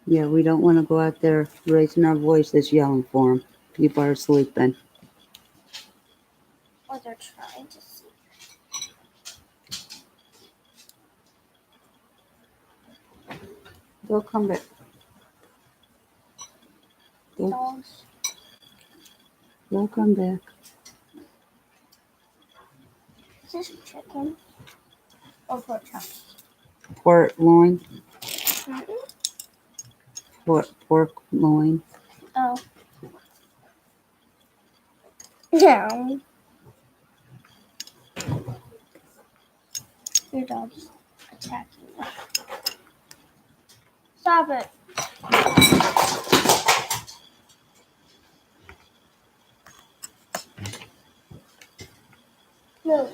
Speaker 1: Yeah, we don't want to go out there raising our voices yelling for them. People are sleeping.
Speaker 2: Or they're trying to sleep.
Speaker 1: They'll come back.
Speaker 2: Dogs.
Speaker 1: They'll come back.
Speaker 2: Is this chicken? Or pork chops?
Speaker 1: Pork loin.
Speaker 2: Mm-hmm.
Speaker 1: Pork loin.
Speaker 2: Oh. No. Your dog's attacking me. Stop it. No.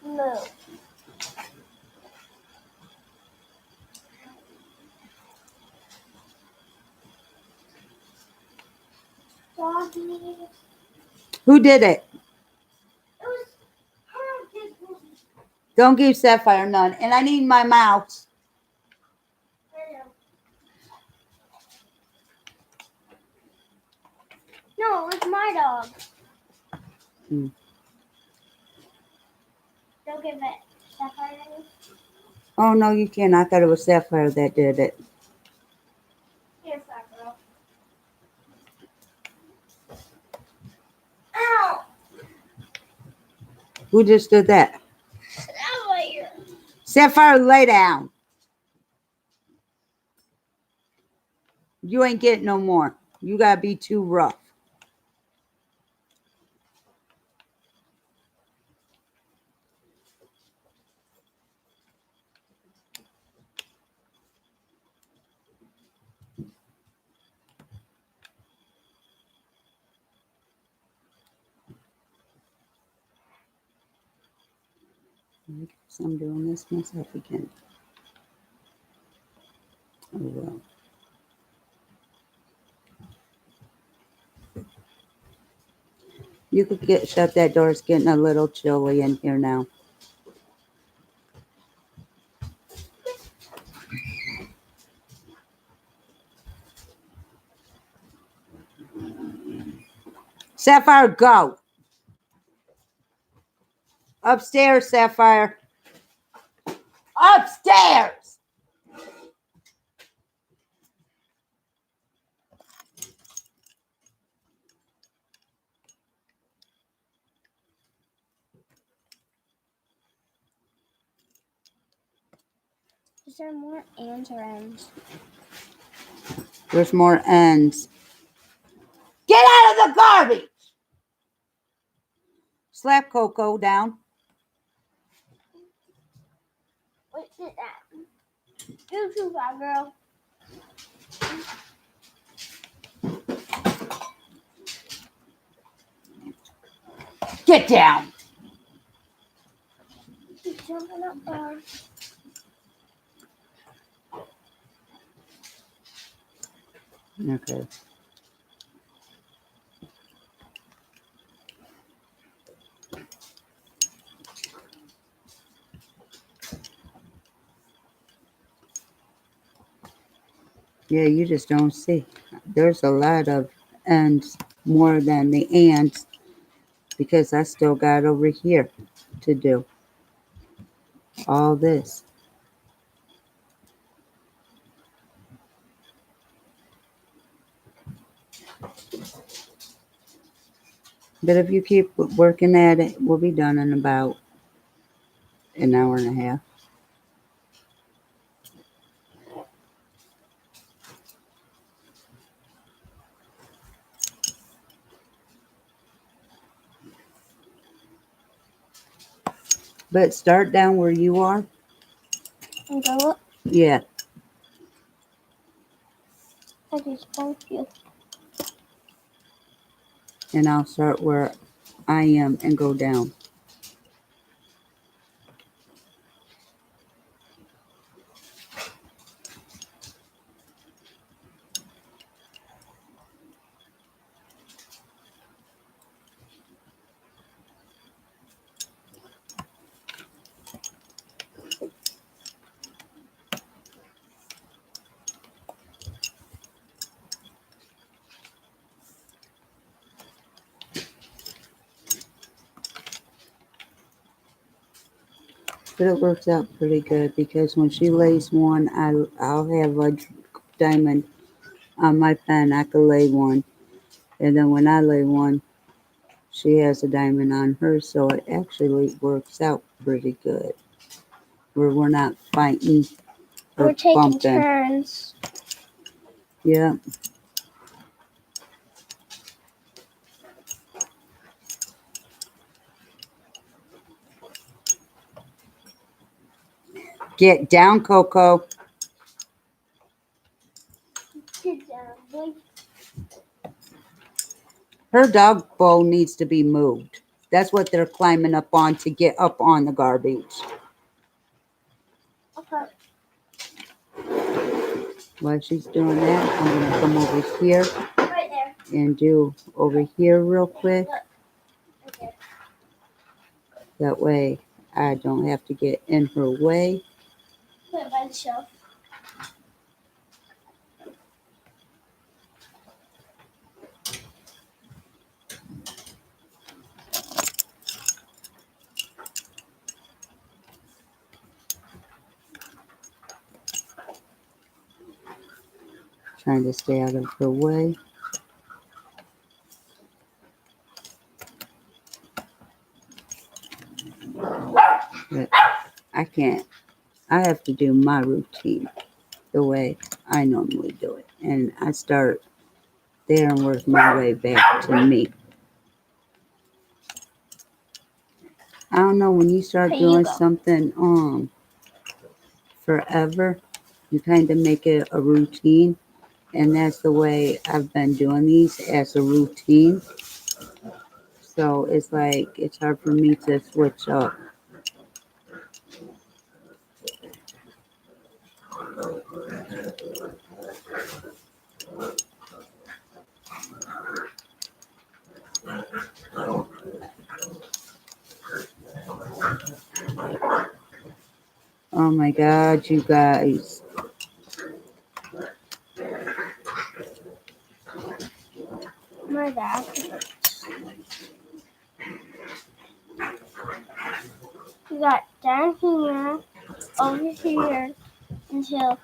Speaker 2: No. Doggy.
Speaker 1: Who did it?
Speaker 2: It was her.
Speaker 1: Don't give Sapphire none. And I need my mouse.
Speaker 2: No, it's my dog.
Speaker 1: Hmm.
Speaker 2: Don't give it. Sapphire.
Speaker 1: Oh, no, you can't. I thought it was Sapphire that did it.
Speaker 2: Here, fat girl. Ow!
Speaker 1: Who just did that?
Speaker 2: Sapphire.
Speaker 1: Sapphire, lay down. You ain't getting no more. You gotta be too rough. I guess I'm doing this myself again. Oh well. You could get shut that door. It's getting a little chilly in here now. Sapphire, go upstairs. Sapphire, upstairs.
Speaker 2: Is there more ands or ends?
Speaker 1: There's more ends. Get out of the garbage. Slap Coco down.
Speaker 2: Wait, sit that. You too, fat girl.
Speaker 1: Get down.
Speaker 2: She's jumping up there.
Speaker 1: Okay. Yeah, you just don't see. There's a lot of ends more than the ants because I still got over here to do all this. But if you keep working at it, we'll be done in about an hour and a half. But start down where you are.
Speaker 2: And go up.
Speaker 1: Yeah.
Speaker 2: I just told you.
Speaker 1: And I'll start where I am and go down. But it works out pretty good because when she lays one, I'll have a diamond on my pen. I could lay one. And then when I lay one, she has a diamond on hers. So it actually works out pretty good. Where we're not fighting or
Speaker 2: We're taking
Speaker 1: bumping.
Speaker 2: turns.
Speaker 1: Yeah. Get down, Coco.
Speaker 2: Sit down, boy.
Speaker 1: Her dog bowl needs to be moved. That's what they're climbing up on to get up on the garbage.
Speaker 2: Okay.
Speaker 1: While she's doing that, I'm going to come over here
Speaker 2: Right there.
Speaker 1: and do over here real quick.
Speaker 2: Look. Right there.
Speaker 1: That way I don't have to get in her way.
Speaker 2: Put it by the shelf.
Speaker 1: Trying to stay out of her way. But I can't. I have to do my routine the way I normally do it. And I start there and work my way back to me. I don't know, when you start
Speaker 2: Here you
Speaker 1: doing
Speaker 2: go.
Speaker 1: something forever, you kind of make it a routine. And that's the way I've been doing these, as a routine. So it's like it's hard for me to switch up. Oh my God, you guys.
Speaker 2: My back. You got down here, over here, until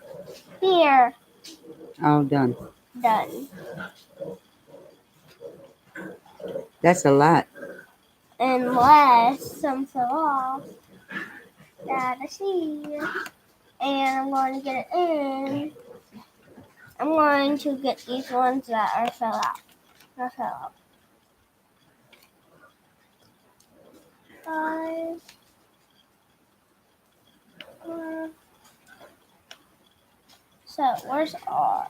Speaker 2: here.
Speaker 1: All done.
Speaker 2: Done.
Speaker 1: That's a lot.
Speaker 2: Unless some fell off that I see. And I'm going to get it in. I'm going to get these ones that are fell out. That fell out. 5, 4. So where's R?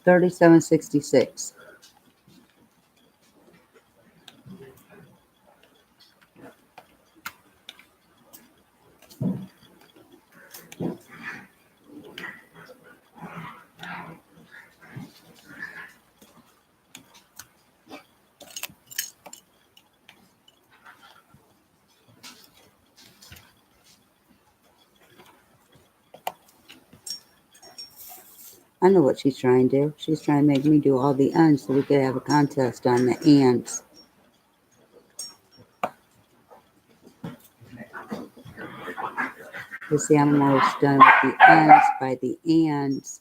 Speaker 1: 3766. I know what she's trying to do. She's trying to make me do all the ends so we could have a contest on the ands. You see, I'm almost done with the ends by the ands.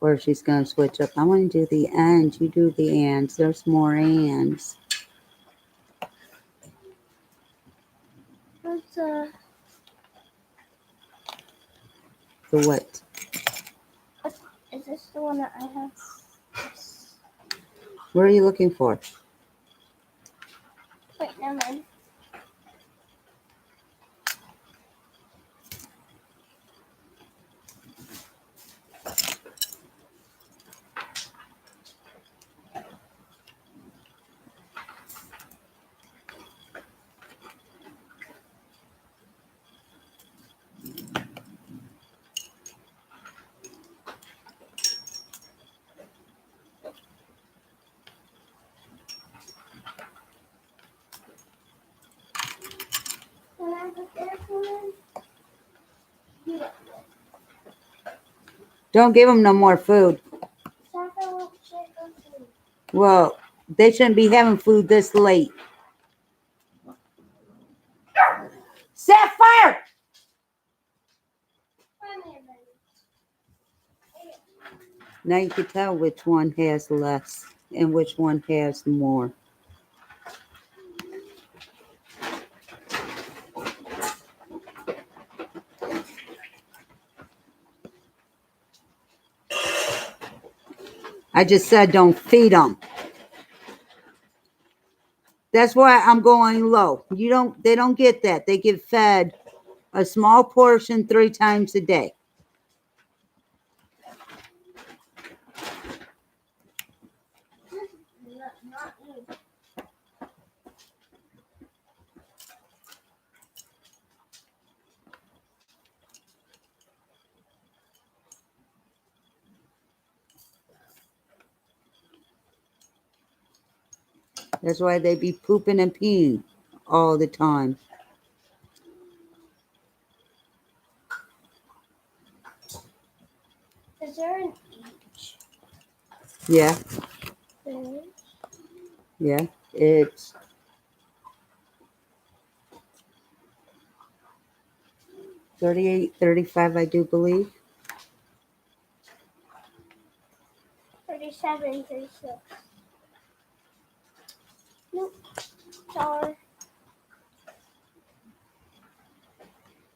Speaker 1: Or she's going to switch up. I want to do the ends. You do the ands. There's more ands.
Speaker 2: What's
Speaker 1: The what?
Speaker 2: is this the one that I have?
Speaker 1: What are you looking for?
Speaker 2: Wait, never mind. Can I put this one? Yeah.
Speaker 1: Don't give them no more food.
Speaker 2: Soccer won't shake on food.
Speaker 1: Well, they shouldn't be having food this late. Sapphire! Now you can tell which one has less and which one has more. I just said don't feed them. That's why I'm going low. They don't get that. They get fed a small portion 3 times a day.
Speaker 2: Not you.
Speaker 1: That's why they be pooping and peeing all the time.
Speaker 2: Is there an H?
Speaker 1: Yeah,
Speaker 2: There.
Speaker 1: yeah. 38, 35, I do believe.
Speaker 2: 37, 36. Nope. Sorry.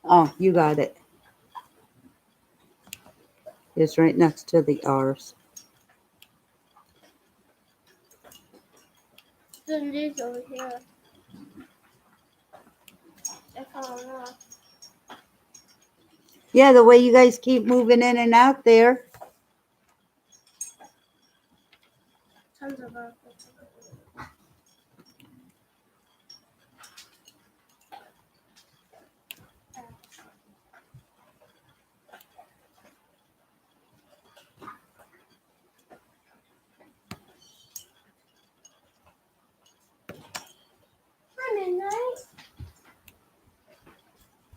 Speaker 1: Oh, you got it. It's right next to the R's.
Speaker 2: Then these over here. I found enough.
Speaker 1: Yeah, the way you guys keep moving in and out there.
Speaker 2: Tons of them. Hi, Midnight.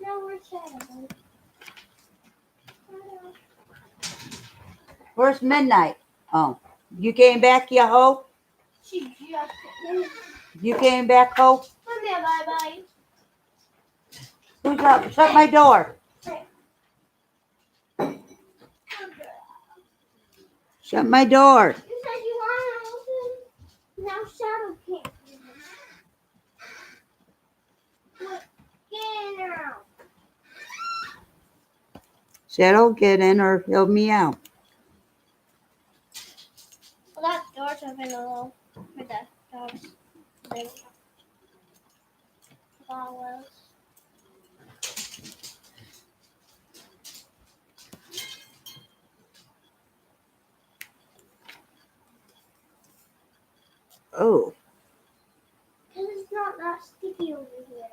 Speaker 2: Now we're chatting.
Speaker 1: Where's Midnight? Oh, you came back, you hoe?
Speaker 2: She just.
Speaker 1: You came back, hoe?
Speaker 2: Come here, bye-bye.
Speaker 1: Who's up? Shut my door. Shut my door.
Speaker 2: You said you want to open? Now Shadow can't. What? Get in now.
Speaker 1: Shadow, get in or he'll meow.
Speaker 2: Well, that door's open a little for the dogs. They follow.
Speaker 1: Oh,
Speaker 2: Because it's not that sticky over here.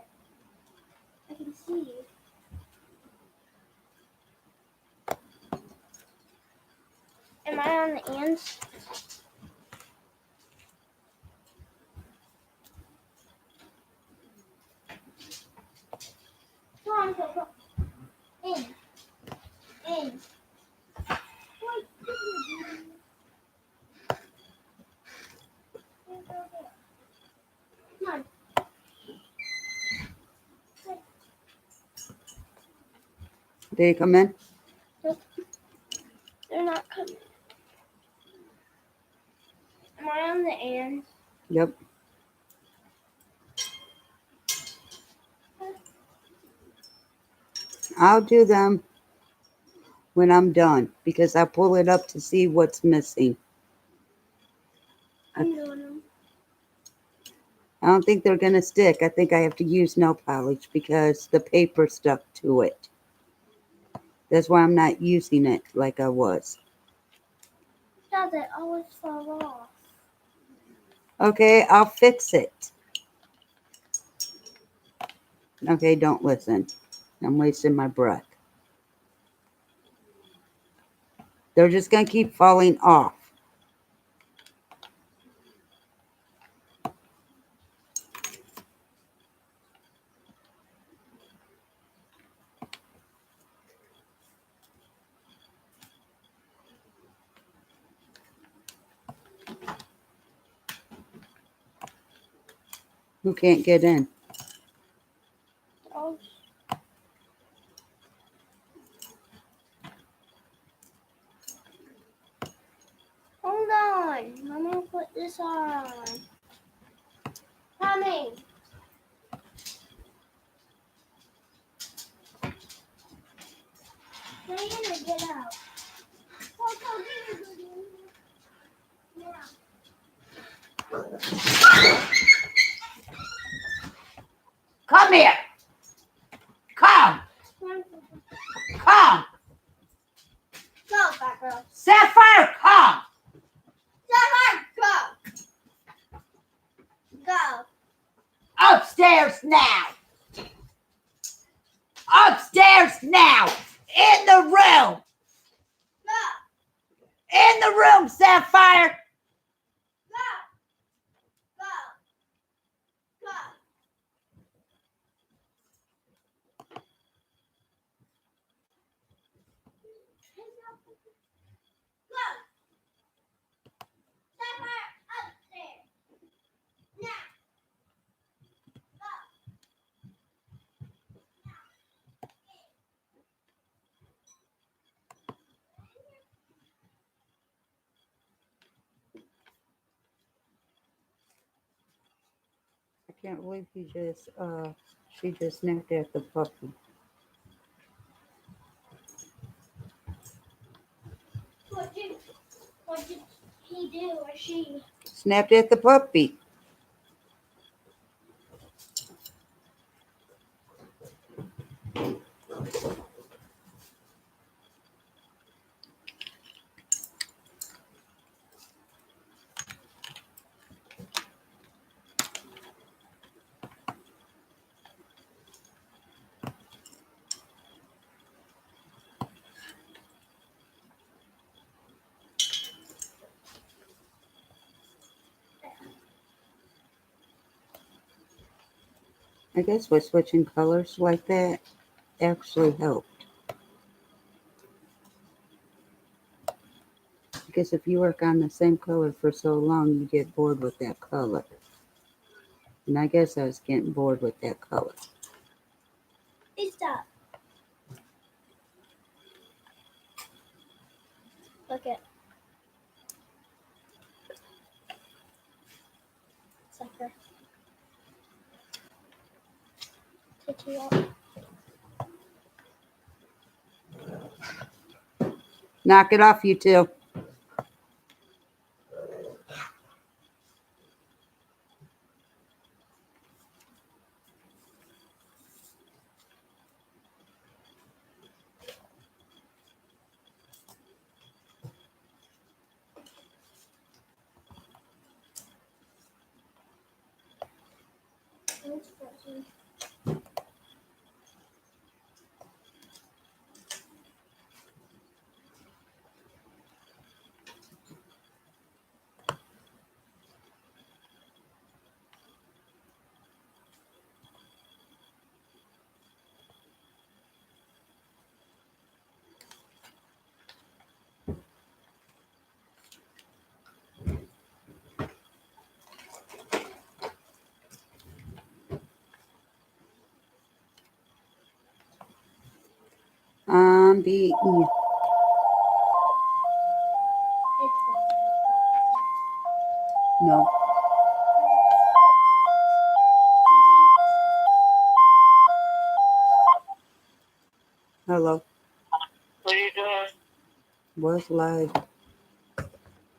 Speaker 2: I can see. Am I on the ends? Come on, go. In. In. What? Come on.
Speaker 1: did he come in?
Speaker 2: Nope. They're not coming. Am I on the ends?
Speaker 1: Yep. I'll do them when I'm done because I pull it up to see what's missing.
Speaker 2: I'm doing them.
Speaker 1: I don't think they're going to stick. I think I have to use nail polish because the paper stuck to it. That's why I'm not using it like I was.
Speaker 2: Dad, they always fall off.
Speaker 1: Okay, I'll fix it. Okay, don't listen. I'm wasting my breath. They're just going to keep falling off. Who can't get in?
Speaker 2: Oh. Hold on. I'm going to put this on. Coming. Now you're going to get out.
Speaker 1: Come here. Come. Come.
Speaker 2: Go, fat girl.
Speaker 1: Sapphire, come.
Speaker 2: Go. Go.
Speaker 1: Upstairs now. Upstairs now. In the room.
Speaker 2: Go.
Speaker 1: In the room, Sapphire.
Speaker 2: Go. Go. Go. Go. Sapphire, upstairs. Now. Go.
Speaker 1: can't believe she just snapped at the puppy.
Speaker 2: What did what did he do or she?
Speaker 1: Snapped at the puppy. I guess with switching colors like that actually helped. Because if you work on the same color for so long, you get bored with that color. And I guess I was getting bored with that color.
Speaker 2: Hey, stop. Look at sucker. Take you out.
Speaker 1: Knock it off, you two.
Speaker 2: It's frozen.
Speaker 1: I'm beating you.
Speaker 2: It's frozen.
Speaker 1: No. Hello.
Speaker 3: What are you doing?
Speaker 1: Was live.